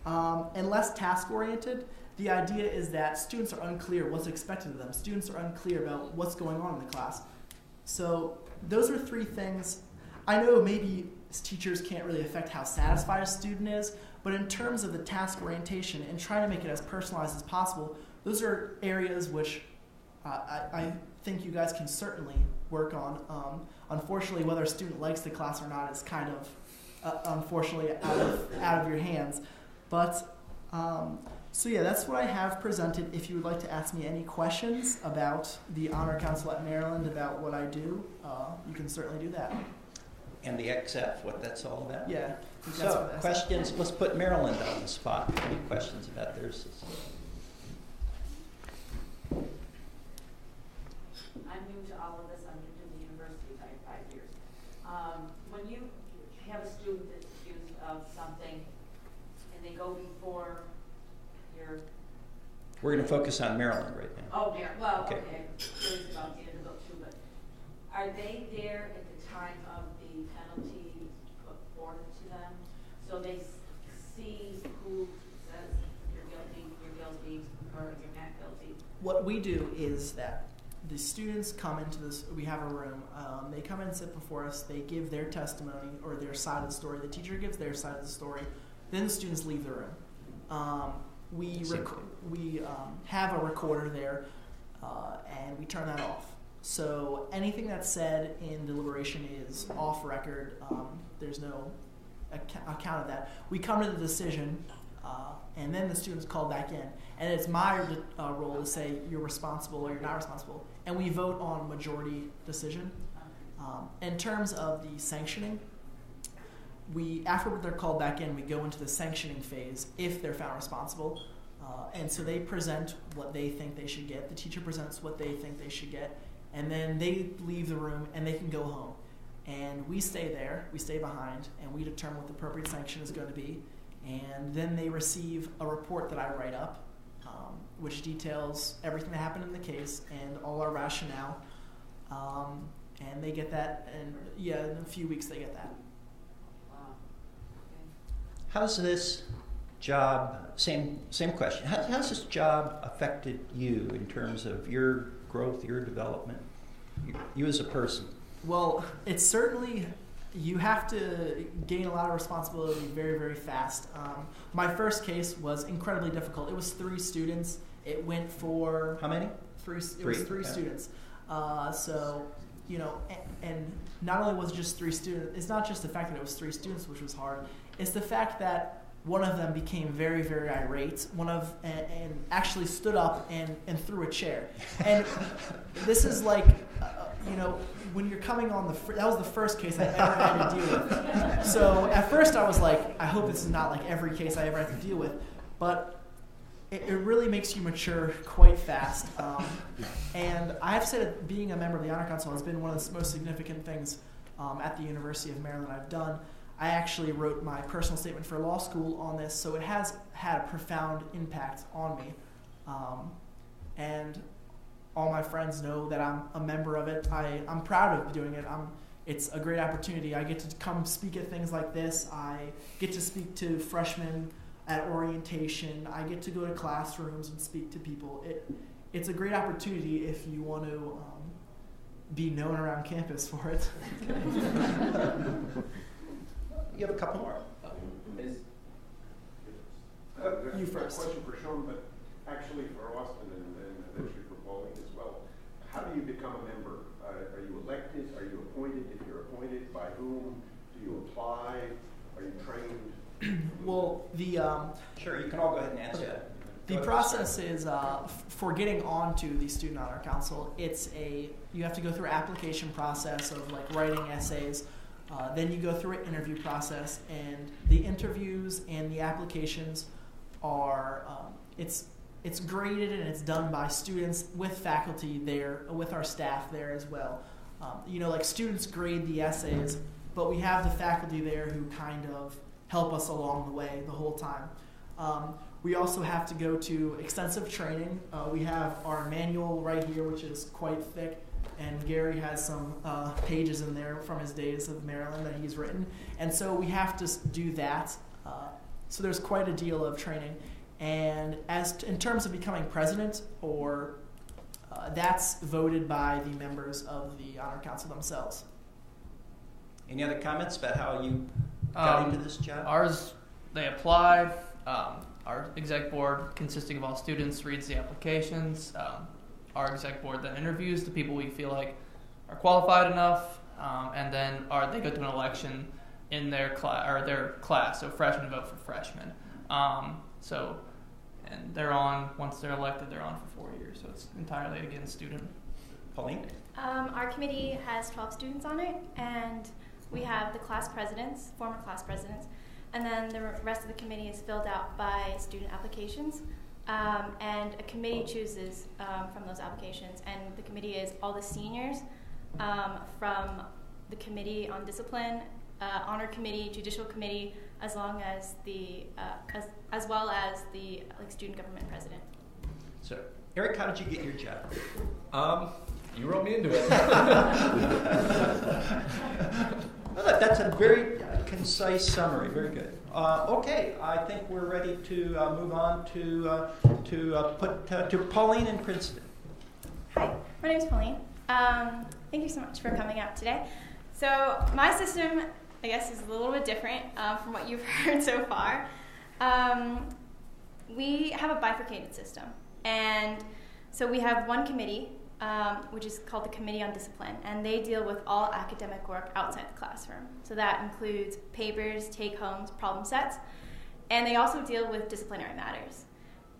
And less task-oriented, the idea is that students are unclear what's expected of them. Students are unclear about what's going on in the class. So those are three things. I know maybe teachers can't really affect how satisfied a student is, but in terms of the task orientation and trying to make it as personalized as possible, those are areas which I think you guys can certainly work on. Unfortunately, whether a student likes the class or not is kind of, unfortunately, out of your hands. But, so yeah, that's what I have presented. If you would like to ask me any questions about the Honor Council at Maryland, about what I do, you can certainly do that. And the XF, what that's all about? Yeah. So, questions, let's put Maryland on the spot. Any questions about their system? I'm new to all of this. I'm new to the university. I have 5 years. When you have a student that's accused of something and they go before your... We're going to focus on Maryland right now. Oh, Maryland. Well, okay. I'm curious about Vanderbilt too, but are they there at the time of the penalty put forth to them? So they see who says you're guilty, or you're not guilty? What we do is that the students come into this, we have a room, they come in and sit before us, they give their testimony or their side of the story, the teacher gives their side of the story, then the students leave the room. We have a recorder there, and we turn that off. So anything that's said in deliberation is off record. There's no account of that. We come to the decision, and then the students call back in. And it's my role to say you're responsible or you're not responsible. And we vote on majority decision. In terms of the sanctioning, after they're called back in, we go into the sanctioning phase if they're found responsible. And so they present what they think they should get. The teacher presents what they think they should get. And then they leave the room and they can go home. And we stay there, we stay behind, and we determine what the appropriate sanction is going to be. And then they receive a report that I write up, which details everything that happened in the case and all our rationale. And they get that, and yeah, in a few weeks they get that. Wow. Okay. How's this job, same question. How's this job affected you in terms of your growth, your development, you as a person? Well, it's certainly, you have to gain a lot of responsibility very, very fast. My first case was incredibly difficult. It was 3 students. It went for... How many? 3. It was 3 okay. students. So, you know, and not only was it just 3 students, it's not just the fact that it was 3 students, which was hard. It's the fact that one of them became very, very irate. And actually stood up and threw a chair. And this is like, you know, when you're coming on that was the first case I ever had to deal with. So at first I was like, I hope this is not like every case I ever have to deal with. But it really makes you mature quite fast. And I have to say that being a member of the Honor Council has been one of the most significant things at the University of Maryland I've done. I actually wrote my personal statement for law school on this, so it has had a profound impact on me. And all my friends know that I'm a member of it. I'm proud of doing it. It's a great opportunity. I get to come speak at things like this. I get to speak to freshmen at orientation. I get to go to classrooms and speak to people. It's a great opportunity if you want to be known around campus for it. You have a couple more. You first. A question for Sean, but actually for Austin and eventually for Pauline as well. How do you become a member? Are you elected? Are you appointed? If you're appointed, by whom? Do you apply? Are you trained? Well, Sure, you can all go ahead and answer that. The process is for getting onto the Student Honor Council. You have to go through an application process of like writing essays. Then you go through an interview process, and the interviews and the applications are it's graded and it's done by students with faculty there, with our staff there as well. You know, like students grade the essays, but we have the faculty there who kind of help us along the way the whole time. We also have to go to extensive training. We have our manual right here, which is quite thick, and Gary has some pages in there from his days of Maryland that he's written. And so we have to do that. So there's quite a deal of training. And in terms of becoming president, that's voted by the members of the Honor Council themselves. Any other comments about how you got into this job? Ours, they apply. Our exec board, consisting of all students, reads the applications. Our exec board then interviews the people we feel like are qualified enough, and then they go to an election in their class. So freshmen vote for freshmen. And they're on, once they're elected, they're on for 4 years. So it's entirely again student. Pauline? Our committee has 12 students on it, and we have the class presidents, former class presidents, and then the rest of the committee is filled out by student applications. And a committee chooses from those applications, and the committee is all the seniors from the Committee on Discipline, Honor Committee, Judicial Committee, as well as the student government president. So, Eric, how did you get your job? You wrote me into it. Well, that's a very concise summary. Very good. Okay, I think we're ready to move on to Pauline in Princeton. Hi, my name is Pauline. Thank you so much for coming out today. So my system, I guess, is a little bit different from what you've heard so far. We have a bifurcated system, and so we have one committee, which is called the Committee on Discipline, and they deal with all academic work outside the classroom. So that includes papers, take-homes, problem sets, and they also deal with disciplinary matters.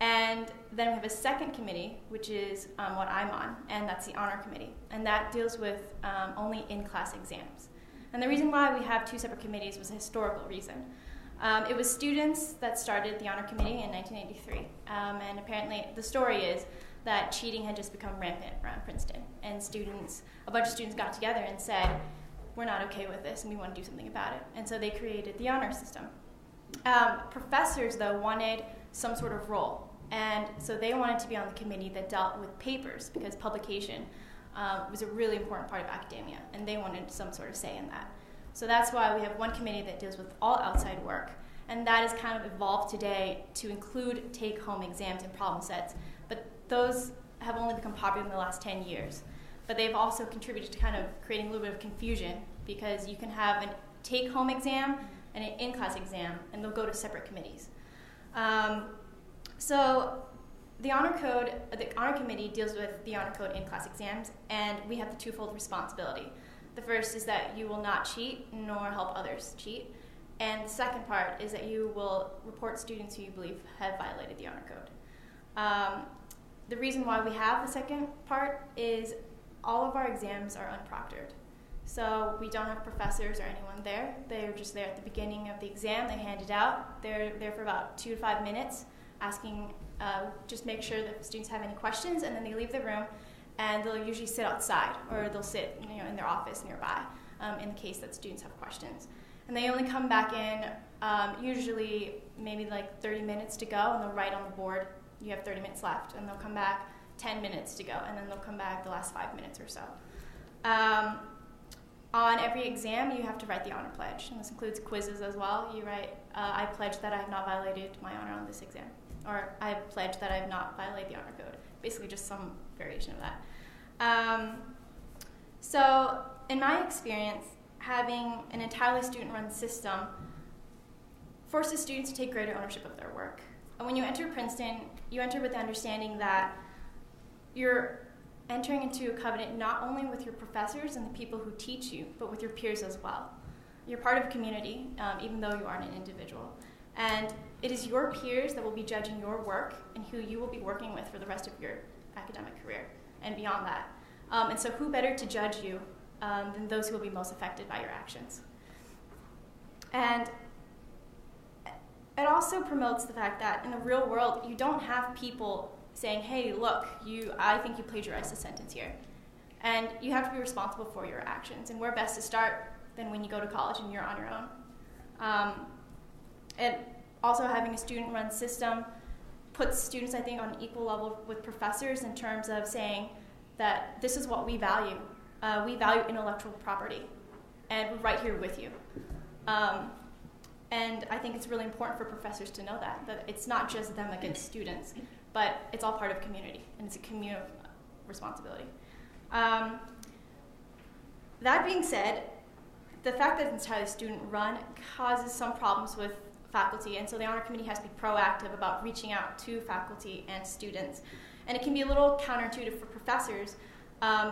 And then we have a second committee, which is what I'm on, and that's the Honor Committee, and that deals with only in-class exams. And the reason why we have two separate committees was a historical reason. It was students that started the Honor Committee in 1983, and apparently the story is that cheating had just become rampant around Princeton, and a bunch of students got together and said, we're not okay with this and we want to do something about it. And so they created the honor system. Professors, though, wanted some sort of role, and so they wanted to be on the committee that dealt with papers, because publication was a really important part of academia, and they wanted some sort of say in that. So that's why we have one committee that deals with all outside work, And that has kind of evolved today to include take-home exams and problem sets. But those have only become popular in the last 10 years. But they've also contributed to kind of creating a little bit of confusion, because you can have a take-home exam and an in-class exam, and they'll go to separate committees. So the Honor Committee deals with the Honor Code in-class exams, and we have the twofold responsibility. The first is that you will not cheat nor help others cheat. And the second part is that you will report students who you believe have violated the Honor Code. The reason why we have the second part is all of our exams are unproctored. So we don't have professors or anyone there. They're just there at the beginning of the exam. They hand it out. They're there for about 2 to 5 minutes, asking, just make sure that the students have any questions, and then they leave the room, and they'll usually sit outside, or they'll sit in their office nearby, in the case that students have questions. And they only come back in usually maybe like 30 minutes to go, and they'll write on the board, you have 30 minutes left, and they'll come back 10 minutes to go, and then they'll come back the last 5 minutes or so. On every exam, you have to write the honor pledge, and this includes quizzes as well. You write, I pledge that I have not violated my honor on this exam, or I pledge that I have not violated the honor code. Basically just some variation of that. So in my experience, having an entirely student-run system forces students to take greater ownership of their work. And when you enter Princeton, you enter with the understanding that you're entering into a covenant not only with your professors and the people who teach you, but with your peers as well. You're part of a community, even though you aren't an individual. And it is your peers that will be judging your work and who you will be working with for the rest of your academic career and beyond that. And so who better to judge you than those who will be most affected by your actions? And it also promotes the fact that in the real world, you don't have people saying, hey, look, I think you plagiarized a sentence here. And you have to be responsible for your actions. And where best to start than when you go to college and you're on your own. And also having a student-run system puts students, I think, on an equal level with professors in terms of saying that this is what we value. We value intellectual property, and we're right here with you. And I think it's really important for professors to know that it's not just them against students, but it's all part of community, and it's a communal responsibility. That being said, the fact that it's entirely student-run causes some problems with faculty, and so the Honor Committee has to be proactive about reaching out to faculty and students. And it can be a little counterintuitive for professors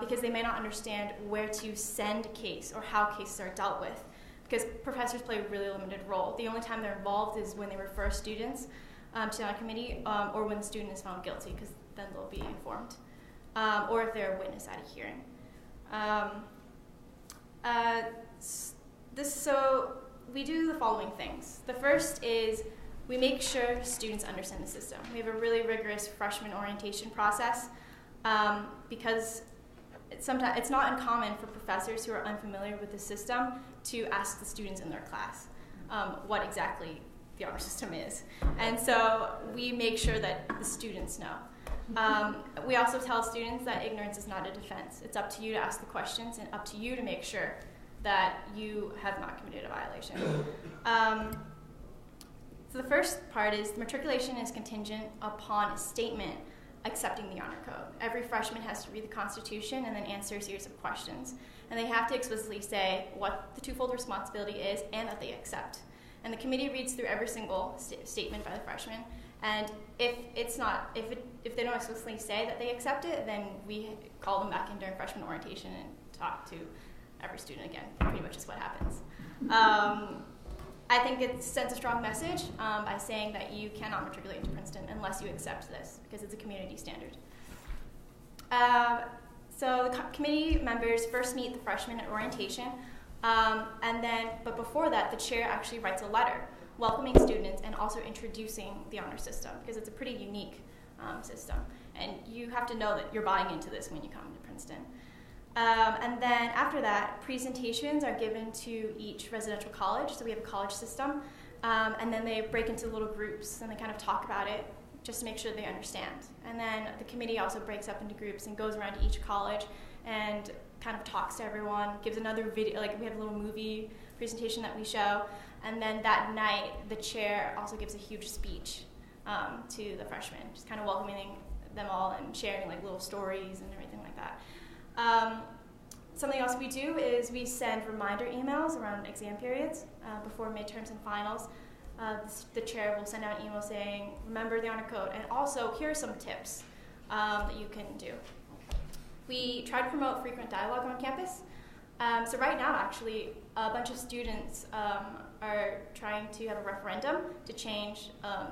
because they may not understand where to send a case or how cases are dealt with, because professors play a really limited role. The only time they're involved is when they refer students to the Honor Committee or when the student is found guilty, because then they'll be informed, or if they're a witness at a hearing. So we do the following things. The first is we make sure students understand the system. We have a really rigorous freshman orientation process because it's not uncommon for professors who are unfamiliar with the system to ask the students in their class what exactly the honor system is. And so we make sure that the students know. We also tell students that ignorance is not a defense. It's up to you to ask the questions and up to you to make sure that you have not committed a violation. So the first part is the matriculation is contingent upon a statement accepting the honor code. Every freshman has to read the Constitution and then answer a series of questions. And they have to explicitly say what the twofold responsibility is and that they accept. And the committee reads through every single statement by the freshman. And if they don't explicitly say that they accept it, then we call them back in during freshman orientation and talk to every student again. Pretty much is what happens. I think it sends a strong message by saying that you cannot matriculate into Princeton unless you accept this, because it's a community standard. So the committee members first meet the freshmen at orientation, but before that, the chair actually writes a letter welcoming students and also introducing the honor system, because it's a pretty unique system. And you have to know that you're buying into this when you come to Princeton. And then after that, presentations are given to each residential college. So we have a college system. And then they break into little groups and they kind of talk about it just to make sure they understand. And then the committee also breaks up into groups and goes around to each college and kind of talks to everyone, gives another video, like we have a little movie presentation that we show. And then that night, the chair also gives a huge speech to the freshmen, just kind of welcoming them all and sharing like little stories and everything like that. Something else we do is we send reminder emails around exam periods before midterms and finals. The chair will send out an email saying, remember the honor code, and also here are some tips that you can do. We try to promote frequent dialogue on campus. So right now, actually, a bunch of students are trying to have a referendum to change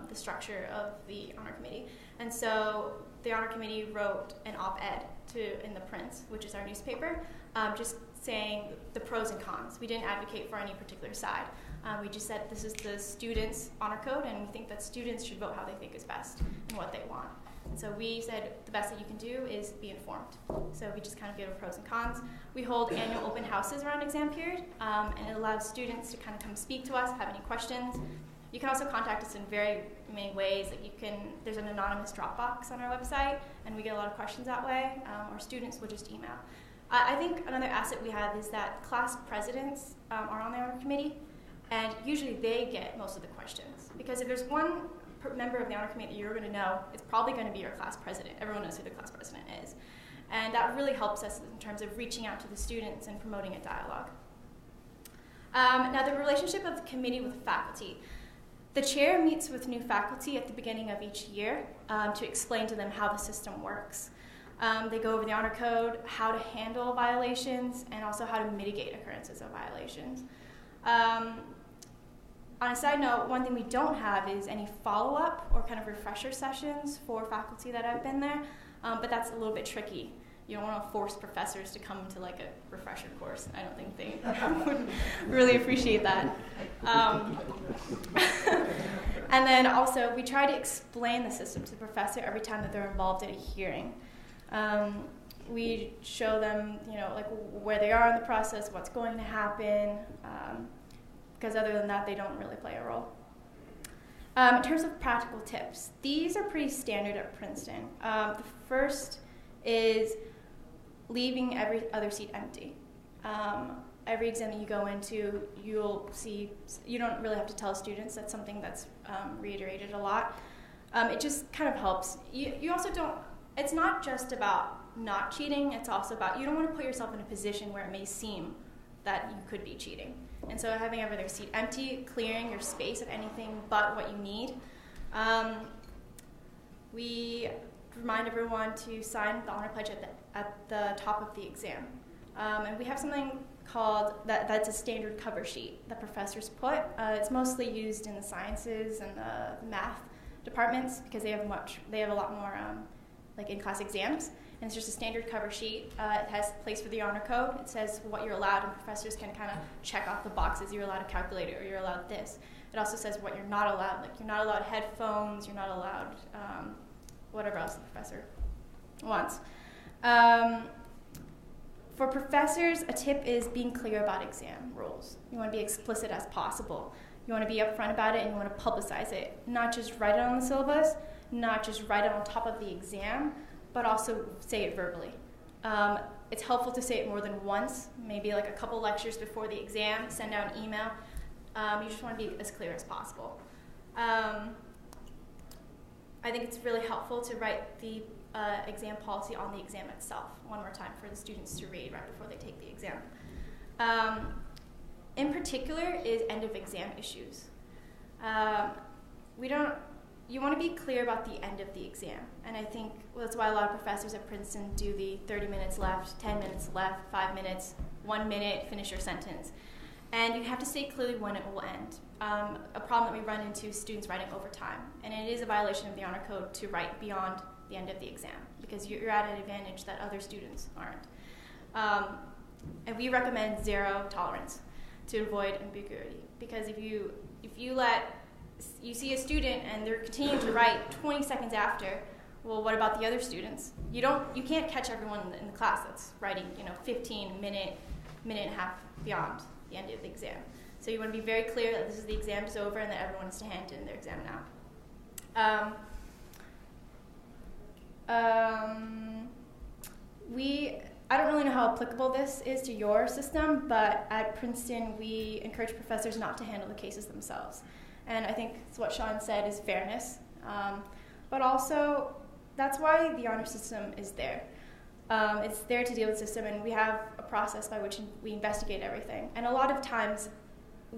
the structure of the honor committee. And so the honor committee wrote an op-ed in the Prince, which is our newspaper, just saying the pros and cons. We didn't advocate for any particular side. We just said this is the students' honor code, and we think that students should vote how they think is best and what they want. And so we said the best that you can do is be informed. So we just kind of give the pros and cons. We hold annual open houses around exam period, and it allows students to kind of come speak to us, have any questions. You can also contact us in very many ways. Like there's an anonymous Dropbox on our website, and we get a lot of questions that way, or students will just email. I think another asset we have is that class presidents are on the honor committee, and usually they get most of the questions. Because if there's one member of the honor committee you're going to know, it's probably going to be your class president. Everyone knows who the class president is. And that really helps us in terms of reaching out to the students and promoting a dialogue. Now, the relationship of the committee with the faculty. The chair meets with new faculty at the beginning of each year to explain to them how the system works. They go over the honor code, how to handle violations, and also how to mitigate occurrences of violations. On a side note, one thing we don't have is any follow-up or kind of refresher sessions for faculty that have been there, but that's a little bit tricky. You don't want to force professors to come to like a refresher course. I don't think they would really appreciate that. And then also, we try to explain the system to the professor every time that they're involved in a hearing. We show them, like where they are in the process, what's going to happen, because other than that, they don't really play a role. In terms of practical tips, these are pretty standard at Princeton. The first is leaving every other seat empty. Every exam that you go into, you'll see, you don't really have to tell students. That's something that's reiterated a lot. It just kind of helps. You also don't, it's not just about not cheating, it's also about, you don't want to put yourself in a position where it may seem that you could be cheating. And so having every other seat empty, clearing your space of anything but what you need. We remind everyone to sign the honor pledge at the top of the exam. And we have something called, that's a standard cover sheet that professors put. It's mostly used in the sciences and the math departments because they have a lot more like in-class exams. And it's just a standard cover sheet. It has a place for the honor code. It says what you're allowed, and professors can kind of check off the boxes. You're allowed a calculator, or you're allowed this. It also says what you're not allowed. Like you're not allowed headphones. You're not allowed whatever else the professor wants. For professors, a tip is being clear about exam rules. You want to be explicit as possible. You want to be upfront about it, and you want to publicize it. Not just write it on the syllabus, not just write it on top of the exam, but also say it verbally. It's helpful to say it more than once, maybe like a couple lectures before the exam, send out an email. You just want to be as clear as possible. I think it's really helpful to write the exam policy on the exam itself one more time for the students to read right before they take the exam. In particular is end of exam issues. You want to be clear about the end of the exam, and I think that's why a lot of professors at Princeton do the 30 minutes left, 10 minutes left, 5 minutes, 1 minute, finish your sentence. And you have to say clearly when it will end. A problem that we run into is students writing overtime, and it is a violation of the honor code to write beyond the end of the exam because you're at an advantage that other students aren't. And we recommend zero tolerance to avoid ambiguity, because if you see a student and they're continuing to write 20 seconds after, well, what about the other students? You can't catch everyone in the class that's writing, 15 minute and a half beyond the end of the exam. So you want to be very clear that this is the exam is over and that everyone is to hand in their exam now. I don't really know how applicable this is to your system, but at Princeton, we encourage professors not to handle the cases themselves. And I think it's what Sean said is fairness. But also, that's why the honor system is there. It's there to deal with the system, and we have a process by which we investigate everything. And a lot of times,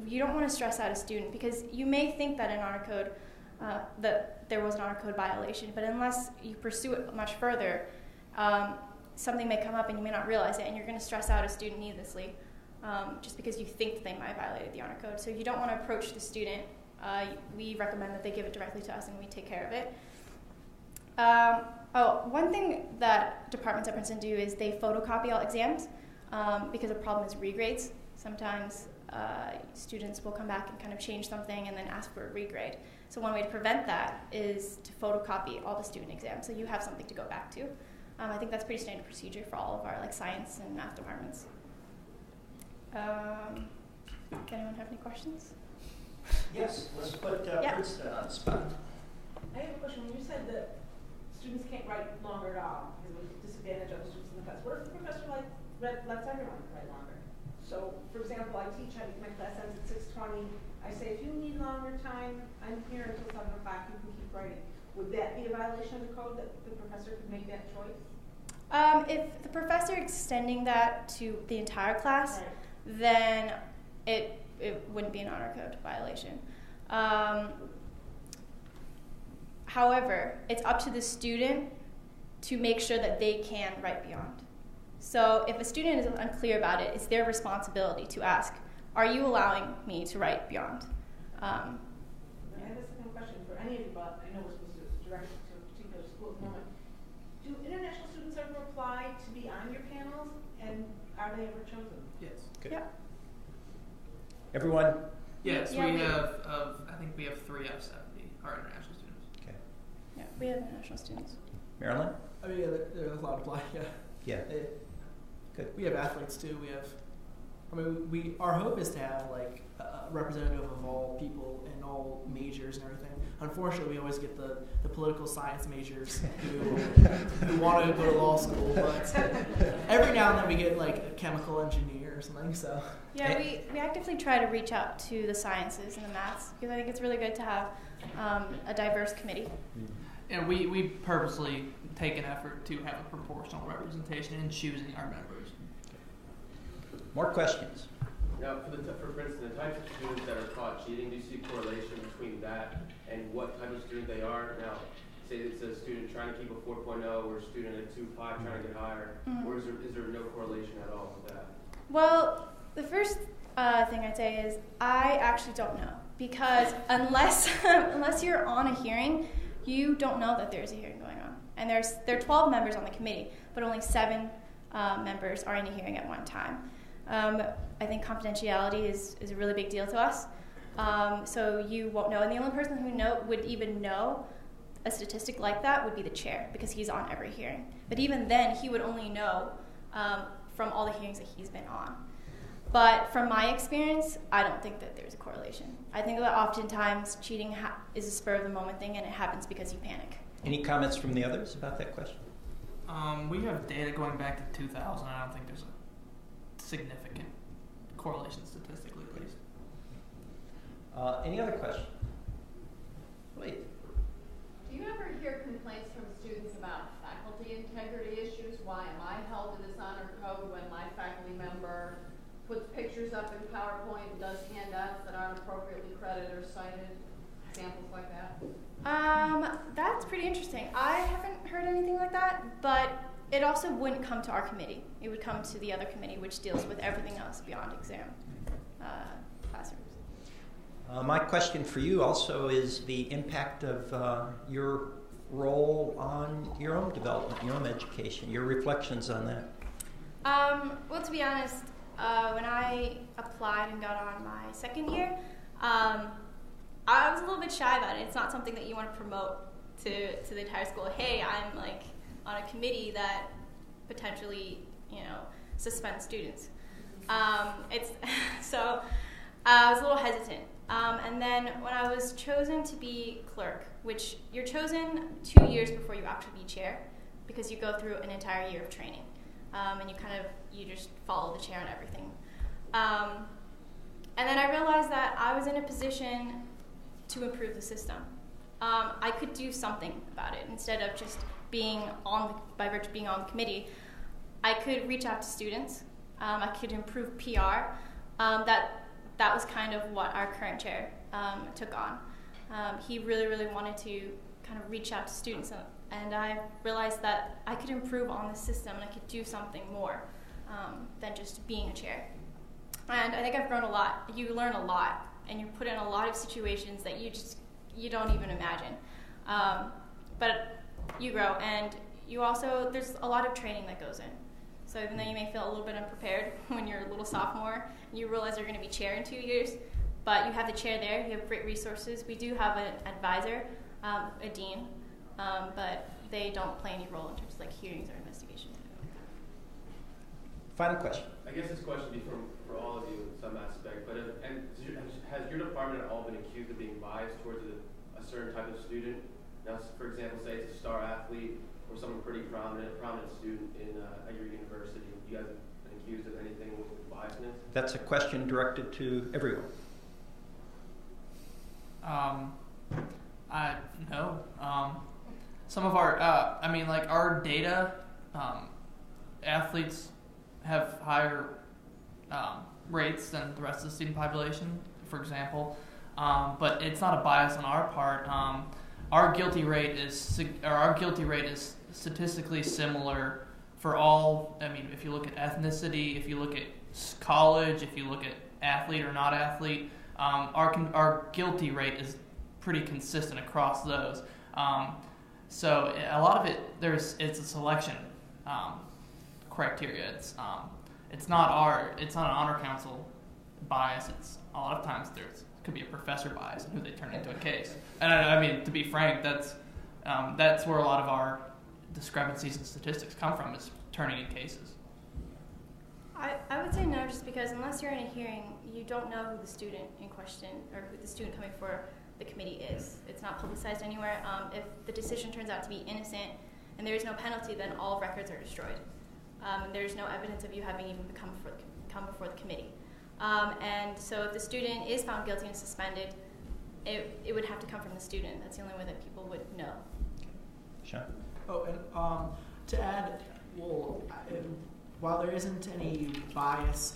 you don't want to stress out a student because you may think that an honor code, that there was an honor code violation, but unless you pursue it much further, something may come up and you may not realize it, and you're going to stress out a student needlessly just because you think that they might have violated the honor code. So you don't want to approach the student. We recommend that they give it directly to us and we take care of it. One thing that departments at Princeton do is they photocopy all exams because the problem is regrades. Sometimes students will come back and kind of change something and then ask for a regrade. So one way to prevent that is to photocopy all the student exams so you have something to go back to. I think that's pretty standard procedure for all of our science and math departments. Does anyone have any questions? Yes, let's put Princeton on the spot. I have a question. When you said that students can't write longer at all because it would disadvantage other students in the class, what if the professor lets everyone write longer? So, for example, I teach, my class ends at 6:20. I say, if you need longer time, I'm here until 7 o'clock, you can keep writing. Would that be a violation of the code that the professor could make that choice? If the professor extending that to the entire class, then it wouldn't be an honor code violation. However, it's up to the student to make sure that they can write beyond. So if a student is unclear about it, it's their responsibility to ask, are you allowing me to write beyond? I have a second question for any of you, but I know we're supposed to direct it to a particular school at the moment. Do international students ever apply to be on your panels, and are they ever chosen? Yes. Good. Yeah. Everyone? Yes, Yeah, we have, I think we have 3 F-70 are international students. Okay. Yeah, we have international students. Marilyn? I mean, yeah, there's a lot of apply. Yeah. Yeah. Good. We have athletes too. We have. I mean, our hope is to have a representative of all people in all majors and everything. Unfortunately, we always get the political science majors who want to go to law school, but every now and then we get a chemical engineer or something. So yeah, we actively try to reach out to the sciences and the maths because I think it's really good to have a diverse committee. And we purposely take an effort to have a proportional representation in choosing our members. More questions? Now, for Princeton, the types of students that are caught cheating, do you see correlation between that and what type of student they are? Now, say it's a student trying to keep a 4.0 or a student at 2.5 trying to get higher, or is there no correlation at all with that? Well, the first thing I'd say is I actually don't know because unless you're on a hearing, you don't know that there's a hearing going on. And there are 12 members on the committee, but only 7 members are in a hearing at one time. I think confidentiality is a really big deal to us. So you won't know. And the only person who would even know a statistic like that would be the chair because he's on every hearing. But even then, he would only know from all the hearings that he's been on. But from my experience, I don't think that there's a correlation. I think that oftentimes cheating is a spur of the moment thing and it happens because you panic. Any comments from the others about that question? We have data going back to 2000. I don't think there's a significant correlation statistically, at least. Any other questions? Please. Do you ever hear complaints from students about faculty integrity issues? Why am I held to this honor code when my faculty member puts pictures up in PowerPoint and does handouts that aren't appropriately credited or cited? Examples like that? That's pretty interesting. I haven't heard anything like that, but it also wouldn't come to our committee. It would come to the other committee, which deals with everything else beyond exam classrooms. My question for you also is the impact of your role on your own development, your own education, your reflections on that. Well, to be honest, when I applied and got on my second year, I was a little bit shy about it. It's not something that you want to promote to the entire school. Hey, I'm on a committee that potentially, suspends students. So I was a little hesitant. And then when I was chosen to be clerk, which you're chosen 2 years before you actually be chair, because you go through an entire year of training. and you just follow the chair and everything. And then I realized that I was in a position to improve the system. I could do something about it instead of just by virtue of being on the committee. I could reach out to students. I could improve PR. That was kind of what our current chair took on. He really, really wanted to kind of reach out to students, and I realized that I could improve on the system and I could do something more than just being a chair. And I think I've grown a lot. You learn a lot, and you're put in a lot of situations that you don't even imagine. But you grow, and there's a lot of training that goes in. So even though you may feel a little bit unprepared when you're a little sophomore, you realize you're going to be chair in 2 years, but you have the chair there, you have great resources. We do have an advisor, a dean, but they don't play any role in terms of like hearings or investigations. Final question. I guess this question would be for all of you in some aspect, but has your department at all been accused of being biased towards a certain type of student? Now, for example, say it's a star athlete or someone pretty prominent student at your university. You guys have been accused of anything with biasness? That's a question directed to everyone. No. Some of our, our data, athletes have higher rates than the rest of the student population, for example. But it's not a bias on our part. Our guilty rate is statistically similar for all. I mean, if you look at ethnicity, if you look at college, if you look at athlete or not athlete, our guilty rate is pretty consistent across those. So a lot of it, it's a selection criteria. It's not an honor council bias. It's a lot of times could be a professor bias in who they turn into a case. And I mean, to be frank, that's where a lot of our discrepancies in statistics come from, is turning in cases. I would say no, just because unless you're in a hearing, you don't know who the student in question or who the student coming for the committee is. It's not publicized anywhere. If the decision turns out to be innocent and there is no penalty, then all records are destroyed. There's no evidence of you having even come before the committee. And so if the student is found guilty and suspended, it would have to come from the student. That's the only way that people would know. Sure. Oh, and to add, while there isn't any bias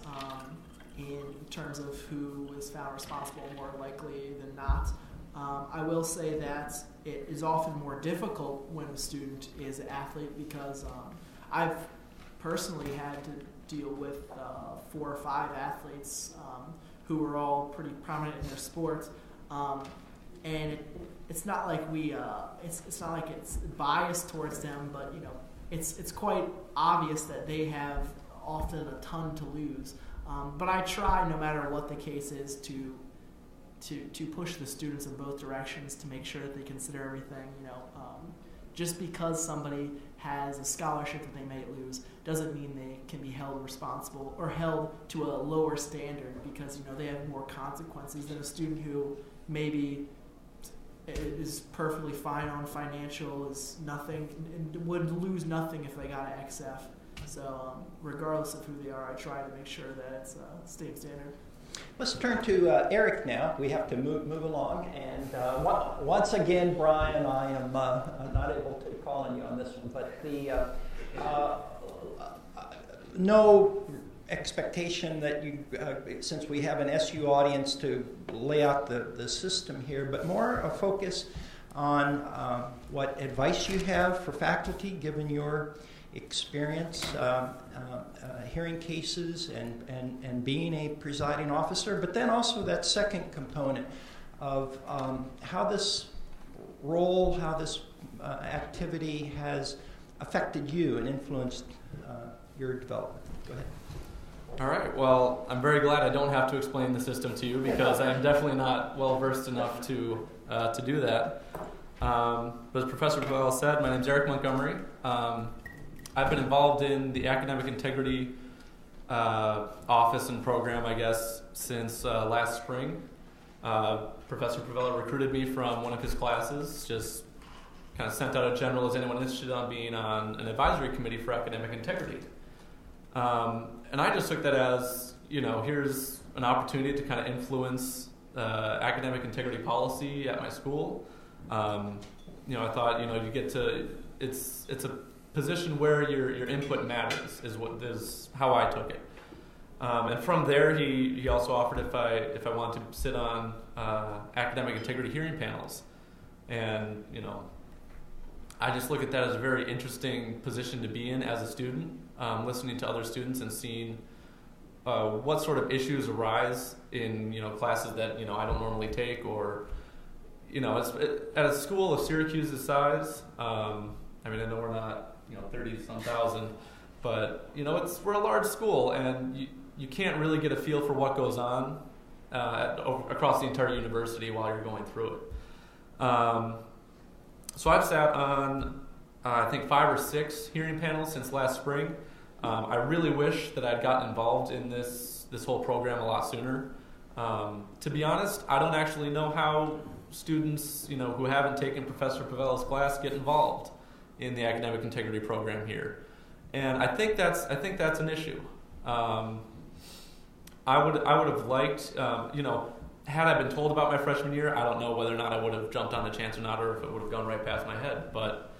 in terms of who is found responsible more likely than not, I will say that it is often more difficult when a student is an athlete, because I've personally had to deal with 4 or 5 athletes who were all pretty prominent in their sports, and it's not like it's not like it's biased towards them, but it's quite obvious that they have often a ton to lose. But I try, no matter what the case is, to push the students in both directions to make sure that they consider everything. Just because somebody has a scholarship that they may lose doesn't mean they can be held responsible or held to a lower standard, because they have more consequences than a student who maybe is perfectly fine on financial, is nothing, and would lose nothing if they got an XF. So regardless of who they are, I try to make sure that it's same standard. Let's turn to Eric now. We have to move along. And once again, Brian, I am not able to call on you on this one, but no expectation that you, since we have an SU audience, to lay out the system here, but more a focus on what advice you have for faculty, given your experience hearing cases and being a presiding officer, but then also that second component of how this role, how this activity has affected you and influenced your development. Go ahead. All right. Well, I'm very glad I don't have to explain the system to you, because I'm definitely not well versed enough to do that. But as Professor Pavel said, my name is Eric Montgomery. I've been involved in the academic integrity office and program, I guess, since last spring. Professor Pavel recruited me from one of his classes, just kind of sent out a general, is anyone interested on being on an advisory committee for academic integrity? And I just took that as, here's an opportunity to kind of influence academic integrity policy at my school. I thought, you get to, it's a position where your input matters, is how I took it. And from there, he also offered if I wanted to sit on academic integrity hearing panels. And, I just look at that as a very interesting position to be in as a student, listening to other students and seeing what sort of issues arise in, classes that, I don't normally take, or, at a school of Syracuse's size, I know we're not, 30-some thousand, but, we're a large school, and you can't really get a feel for what goes on across the entire university while you're going through it. So I've sat on, I think, 5 or 6 hearing panels since last spring. I really wish that I'd gotten involved in this whole program a lot sooner. To be honest, I don't actually know how students, who haven't taken Professor Pavella's class get involved in the academic integrity program here, and I think that's an issue. I would have liked, had I been told about my freshman year, I don't know whether or not I would have jumped on the chance or not, or if it would have gone right past my head. But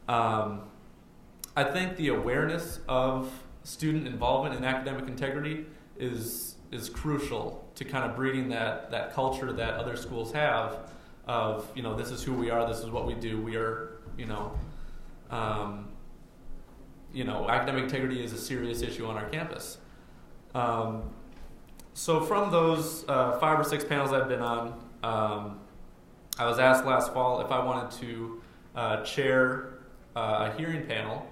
I think the awareness of student involvement in academic integrity is crucial to kind of breeding that culture that other schools have of, this is who we are, this is what we do. We are, academic integrity is a serious issue on our campus. So from those 5 or 6 panels I've been on, I was asked last fall if I wanted to chair a hearing panel,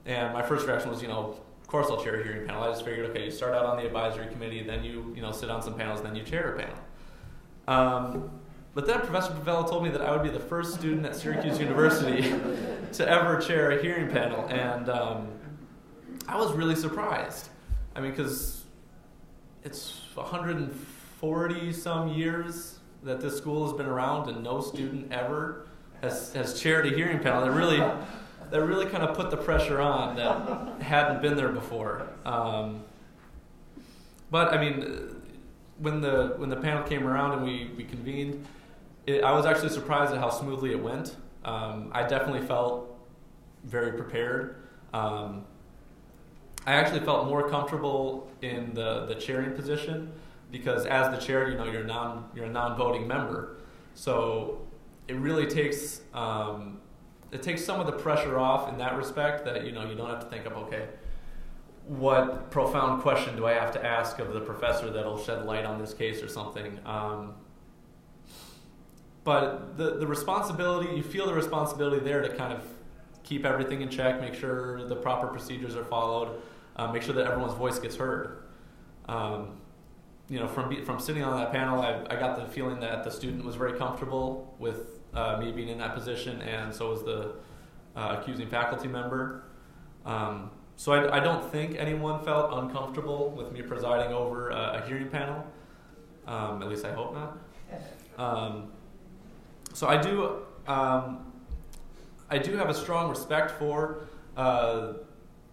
and my first reaction was, of course I'll chair a hearing panel. I just figured, okay, you start out on the advisory committee, then you sit on some panels, then you chair a panel. But then Professor Pavella told me that I would be the first student at Syracuse University to ever chair a hearing panel, and I was really surprised. Because it's 140 some years that this school has been around, and no student ever has chaired a hearing panel. That really kind of put the pressure on that hadn't been there before. But when the panel came around and we convened, I was actually surprised at how smoothly it went. I definitely felt very prepared. I actually felt more comfortable in the chairing position because as the chair, you're a non-voting member, so it really takes some of the pressure off in that respect. That you don't have to think of, okay, what profound question do I have to ask of the professor that'll shed light on this case or something. But the responsibility, you feel the responsibility there to kind of keep everything in check, make sure the proper procedures are followed, make sure that everyone's voice gets heard. From sitting on that panel, I got the feeling that the student was very comfortable with me being in that position, and so was the accusing faculty member. So I don't think anyone felt uncomfortable with me presiding over a hearing panel. At least I hope not. So I do have a strong respect for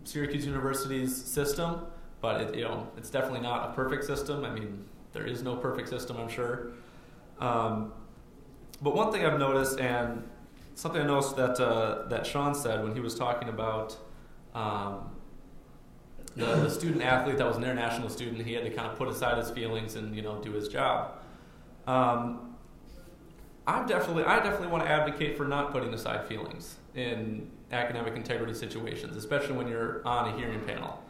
Syracuse University's system, but it's definitely not a perfect system. There is no perfect system, I'm sure. But one thing I've noticed, and something I noticed that Sean said when he was talking about the student athlete that was an international student, he had to kind of put aside his feelings and do his job. I definitely want to advocate for not putting aside feelings in academic integrity situations, especially when you're on a hearing panel.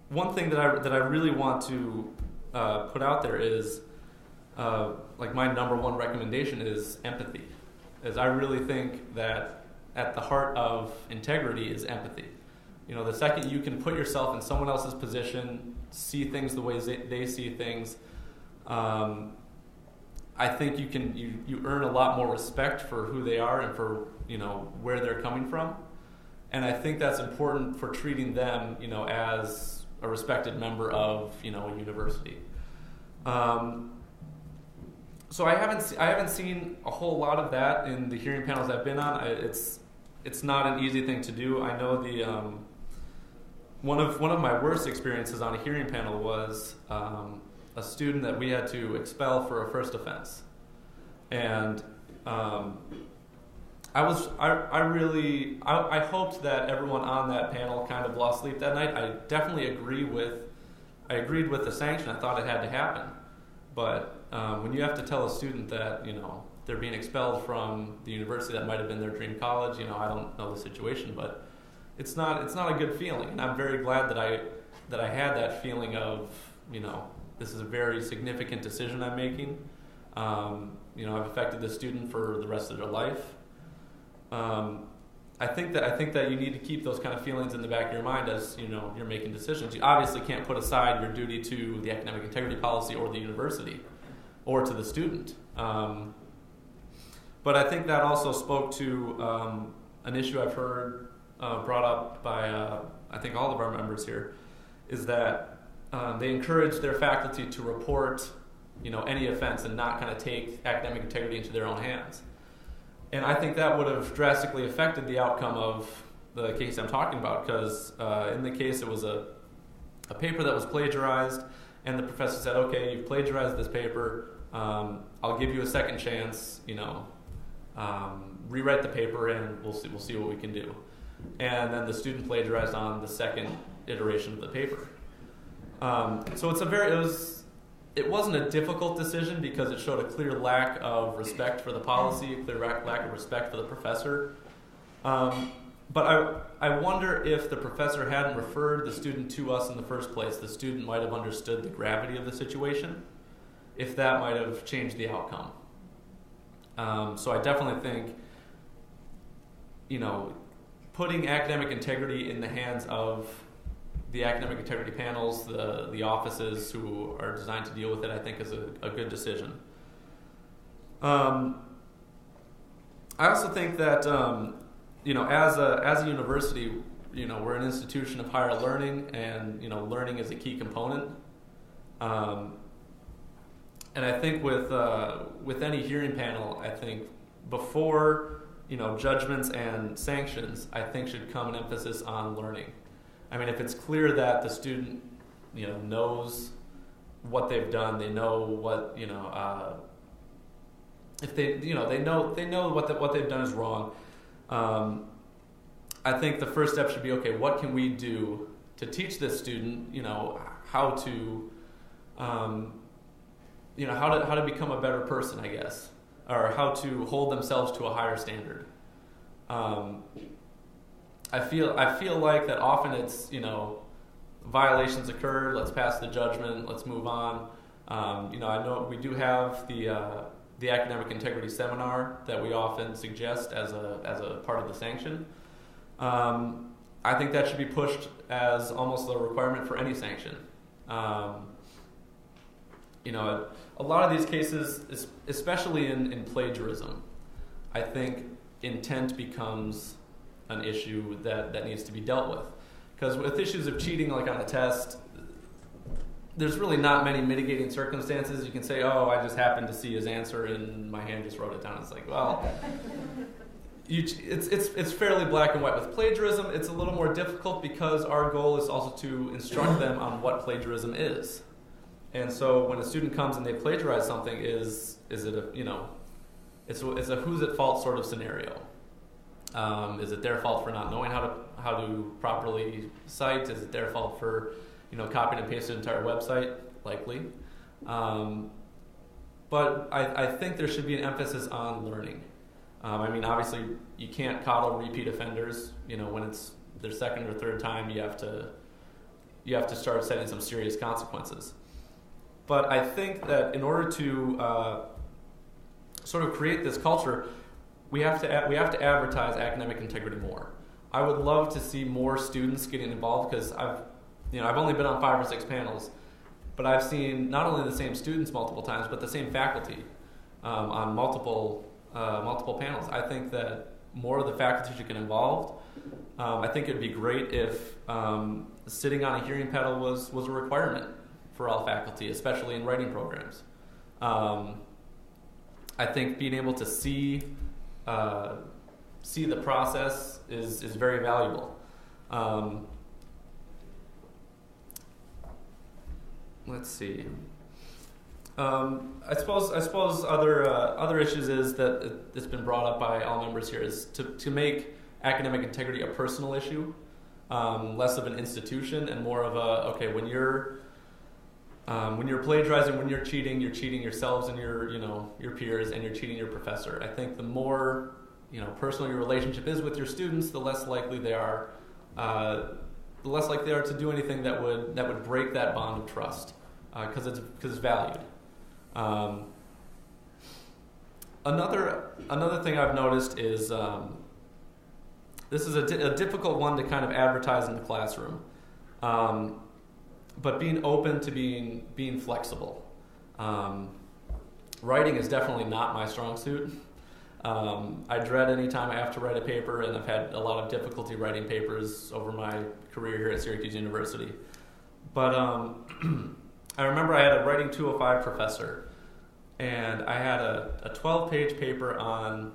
One thing that I really want to put out there is, my number one recommendation is empathy, as I really think that at the heart of integrity is empathy. The second you can put yourself in someone else's position, see things the way they see things, I think you earn a lot more respect for who they are and for where they're coming from, and I think that's important for treating them as a respected member of a university. So I haven't seen a whole lot of that in the hearing panels I've been on. It's not an easy thing to do. I know one of my worst experiences on a hearing panel was a student that we had to expel for a first offense, and I hoped that everyone on that panel kind of lost sleep that night. I definitely agreed with the sanction. I thought it had to happen, but when you have to tell a student that they're being expelled from the university that might have been their dream college, I don't know the situation, but it's not a good feeling, and I'm very glad that I had that feeling of this is a very significant decision I'm making. I've affected the student for the rest of their life. I think that you need to keep those kind of feelings in the back of your mind as you're making decisions. You obviously can't put aside your duty to the academic integrity policy or the university or to the student. But I think that also spoke to an issue I've heard brought up by I think all of our members here, is that they encourage their faculty to report any offense and not kind of take academic integrity into their own hands. And I think that would have drastically affected the outcome of the case I'm talking about, because in the case it was a paper that was plagiarized, and the professor said, okay, you've plagiarized this paper, I'll give you a second chance, rewrite the paper and we'll see what we can do. And then the student plagiarized on the second iteration of the paper. So it wasn't a difficult decision because it showed a clear lack of respect for the policy, a clear lack of respect for the professor. But I wonder if the professor hadn't referred the student to us in the first place, the student might have understood the gravity of the situation, if that might have changed the outcome. So I definitely think, putting academic integrity in the hands of the academic integrity panels, the offices who are designed to deal with it, I think is a good decision. I also think that as a university, we're an institution of higher learning, and learning is a key component. And I think with any hearing panel, I think before judgments and sanctions, I think should come an emphasis on learning. I mean, if it's clear that the student, knows what they've done, they know what, if they know what they've done is wrong. I think the first step should be, okay, what can we do to teach this student, how to, how to become a better person, I guess, or how to hold themselves to a higher standard. I feel like that often it's, violations occurred, let's pass the judgment, let's move on. I know we do have the academic integrity seminar that we often suggest as a part of the sanction. I think that should be pushed as almost a requirement for any sanction. A lot of these cases, especially in plagiarism, I think intent becomes an issue that needs to be dealt with. Because with issues of cheating, like on a test, there's really not many mitigating circumstances. You can say, oh, I just happened to see his answer and my hand just wrote it down. It's like, well, it's fairly black and white. With plagiarism, it's a little more difficult because our goal is also to instruct them on what plagiarism is. And so when a student comes and they plagiarize something, is it a, it's a who's at fault sort of scenario. Is it their fault for not knowing how to properly cite? Is it their fault for copying and pasting an entire website? Likely. But I think there should be an emphasis on learning. Obviously you can't coddle repeat offenders. When it's their second or third time, you have to start setting some serious consequences. But I think that in order to sort of create this culture, we have to advertise academic integrity more. I would love to see more students getting involved, because I've only been on 5 or 6 panels, but I've seen not only the same students multiple times, but the same faculty on multiple panels. I think that more of the faculty should get involved. I think it would be great if sitting on a hearing panel was a requirement for all faculty, especially in writing programs. I think being able to see the process is very valuable. let's see. I suppose other issues is that it's been brought up by all members here is to make academic integrity a personal issue, less of an institution and more of a, okay, when you're plagiarizing, when you're cheating yourselves and your peers, and you're cheating your professor. I think the more personal your relationship is with your students, the less likely they are to do anything that would break that bond of trust, because it's valued. Another thing I've noticed is this is a difficult one to kind of advertise in the classroom, but being open to being flexible. Writing is definitely not my strong suit. I dread any time I have to write a paper, and I've had a lot of difficulty writing papers over my career here at Syracuse University. But I remember I had a Writing 205 professor, and I had a 12-page paper on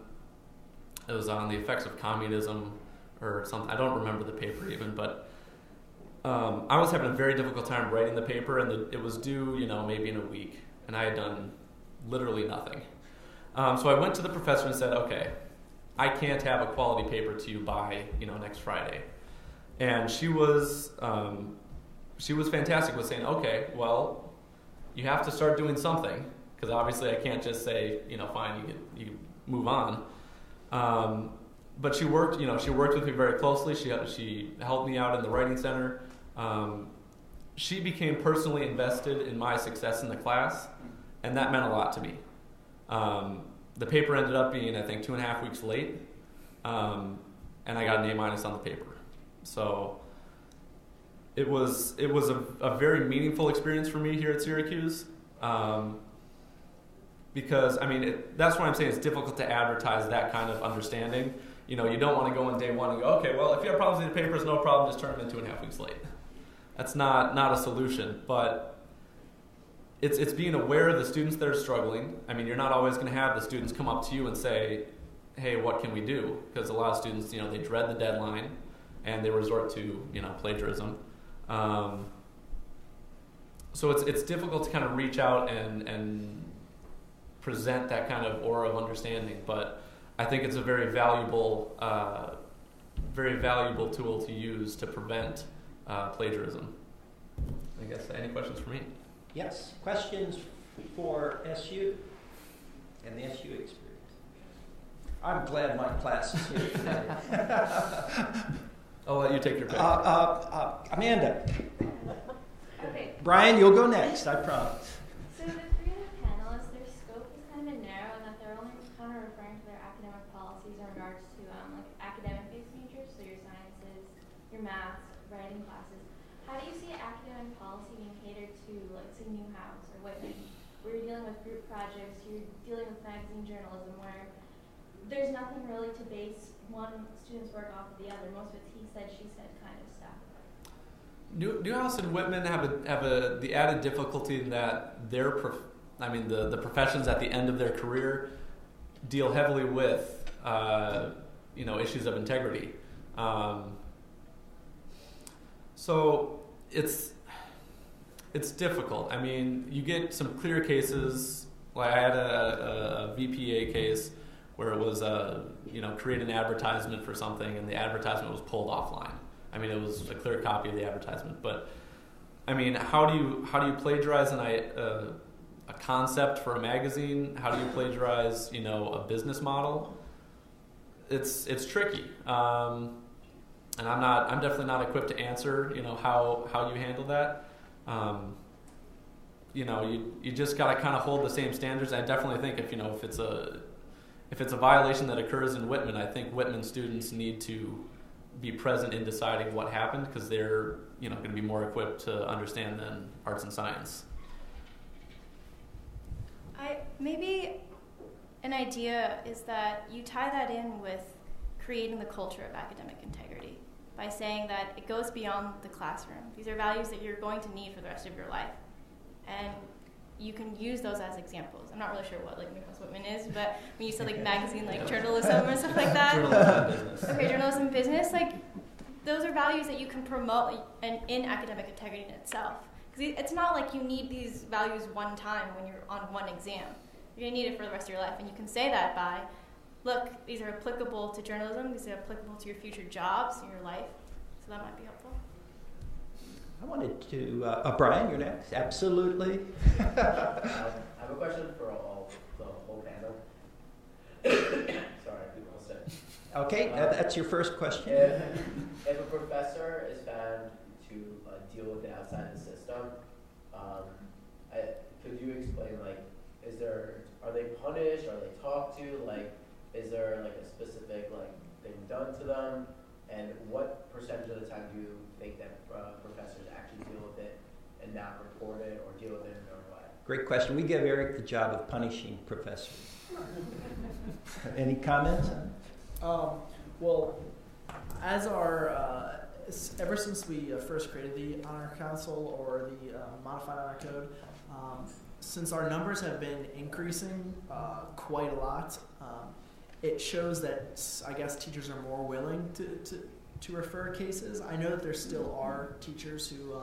the effects of communism or something. I don't remember the paper even, but I was having a very difficult time writing the paper, and it was due, maybe in a week, and I had done literally nothing. So I went to the professor and said, okay, I can't have a quality paper to you by, next Friday. And she was fantastic with saying, okay, well, you have to start doing something, because obviously I can't just say, fine, you move on. But she worked with me very closely. She helped me out in the writing center. She became personally invested in my success in the class, and that meant a lot to me. The paper ended up being, I think, 2.5 weeks late, and I got an A- on the paper. So it was a very meaningful experience for me here at Syracuse, because that's what I'm saying. It's difficult to advertise that kind of understanding. You don't want to go on day one and go, okay, well, if you have problems with the papers, no problem, just turn them in 2.5 weeks late. That's not a solution, but it's being aware of the students that are struggling. You're not always going to have the students come up to you and say, hey, what can we do? Because a lot of students, they dread the deadline, and they resort to, plagiarism. So it's difficult to kind of reach out and present that kind of aura of understanding, but I think it's a very valuable tool to use to prevent plagiarism. I guess, any questions for me? Yes, questions for SU and the SU experience. I'm glad my class is here today. I'll let you take your pick. Amanda. Okay. Brian, you'll go next, I promise. So the three of the panelists, their scope is kind of narrow in that they're only kind of referring to their academic policies in regards to academic-based majors, so your sciences, your maths, writing classes. How do you see academic policy being catered to, say, Newhouse or Whitman, where you're dealing with group projects, you're dealing with magazine journalism, where there's nothing really to base one student's work off of the other. Most of it's he said, she said kind of stuff. Newhouse and Whitman have the added difficulty in that the professions at the end of their career deal heavily with issues of integrity. So it's difficult. You get some clear cases. Like I had a VPA case where it was create an advertisement for something, and the advertisement was pulled offline. It was a clear copy of the advertisement, but how do you plagiarize a concept for a magazine? How do you plagiarize a business model? It's tricky. And I'm definitely not equipped to answer, how you handle that. You just got to kind of hold the same standards. I definitely think if it's a violation that occurs in Whitman, I think Whitman students need to be present in deciding what happened, because they're going to be more equipped to understand than arts and science. Maybe an idea is that you tie that in with creating the culture of academic integrity by saying that it goes beyond the classroom. These are values that you're going to need for the rest of your life. And you can use those as examples. I'm not really sure what Newhouse Whitman is, but when you said magazine, journalism or stuff like that. Journalism business. Okay, journalism business, those are values that you can promote in academic integrity in itself. Because it's not like you need these values one time when you're on one exam. You're going to need it for the rest of your life. And you can say that by, look, these are applicable to journalism, these are applicable to your future jobs in your life. So that might be helpful. I wanted to, Brian, you're next. Absolutely. I have a question for the whole panel. Sorry, people said. Okay, that's your first question. If a professor is found to deal with it outside the system, could you explain, like, are they punished? Are they talked to? Like, is there like a specific thing done to them? And what percentage of the time do you think that professors actually deal with it and not report it or deal with it in their own way? Great question. We give Eric the job of punishing professors. Any comments? Well, as our ever since we first created the Honor Council or the Modified Honor Code, since our numbers have been increasing quite a lot, it shows that I guess teachers are more willing to refer cases. I know that there still are teachers who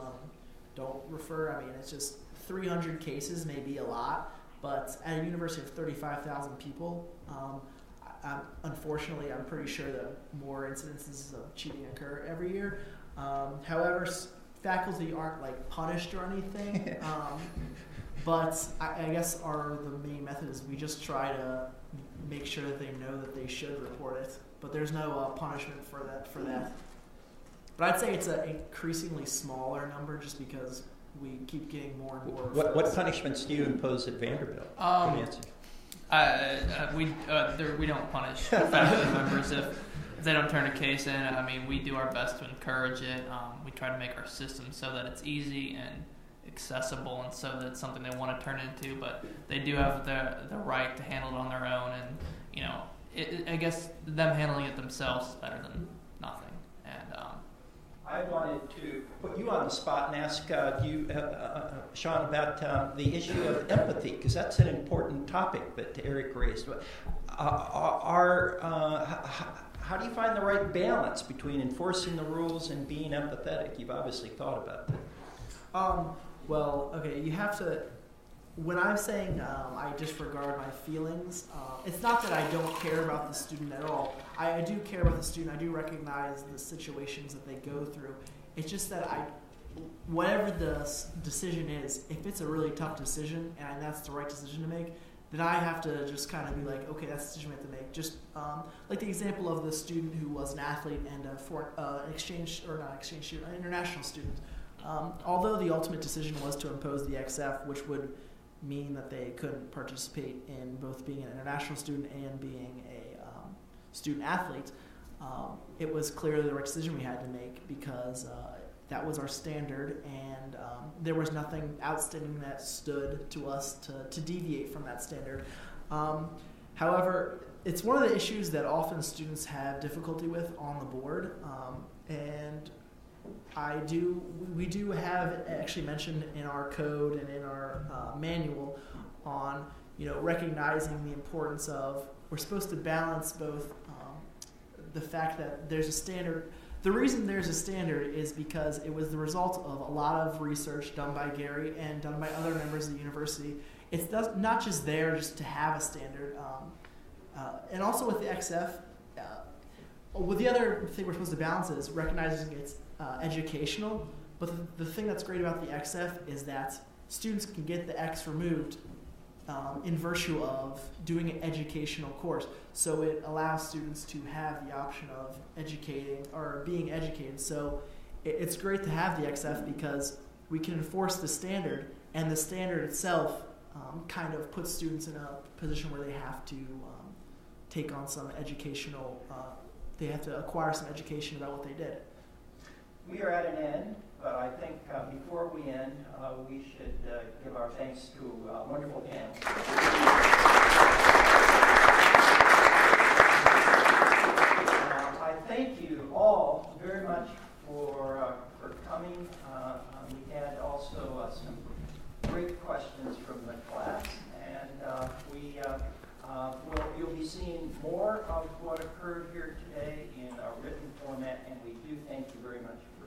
don't refer. I mean, it's just 300 cases may be a lot, but at a university of 35,000 people, unfortunately, I'm pretty sure that more incidences of cheating occur every year. However, faculty aren't like punished or anything, but I guess the main method is we just try to make sure that they know that they should report it, but there's no punishment for that. But I'd say it's an increasingly smaller number just because we keep getting more and more. What punishments do you impose at Vanderbilt? We don't punish faculty members if they don't turn a case in. I mean, we do our best to encourage it. We try to make our system so that it's easy and accessible, and so that it's something they want to turn into. But they do have the right to handle it on their own, and I guess them handling it themselves is better than nothing. And I wanted to put you on the spot and ask you, Sean, about the issue of empathy, because that's an important topic that Eric raised. How do you find the right balance between enforcing the rules and being empathetic? You've obviously thought about that. Well, okay, you have to. When I'm saying I disregard my feelings, it's not that I don't care about the student at all. I do care about the student. I do recognize the situations that they go through. It's just that whatever the decision is, if it's a really tough decision and that's the right decision to make, then I have to just kind of be like, okay, that's the decision we have to make. Just like the example of the student who was an athlete and an international student. Although the ultimate decision was to impose the XF, which would mean that they couldn't participate in both being an international student and being a student athlete, it was clearly the right decision we had to make because that was our standard, and there was nothing outstanding that stood to us to deviate from that standard. However, it's one of the issues that often students have difficulty with on the board, and we do have actually mentioned in our code and in our manual on recognizing the importance of we're supposed to balance both the fact that there's a standard. The reason there's a standard is because it was the result of a lot of research done by Gary and done by other members of the university. It's not just there just to have a standard. And also with the XF, with the other thing we're supposed to balance is recognizing it's educational, but the thing that's great about the XF is that students can get the X removed in virtue of doing an educational course. So it allows students to have the option of educating or being educated. So it's great to have the XF because we can enforce the standard, and the standard itself kind of puts students in a position where they have to take on some educational, they have to acquire some education about what they did. We are at an end, but I think before we end, we should give our thanks to a wonderful panel. I thank you all very much for coming. We had also some great questions from the class, and you'll be seeing more of what occurred here today in a written format, and we do thank you very much for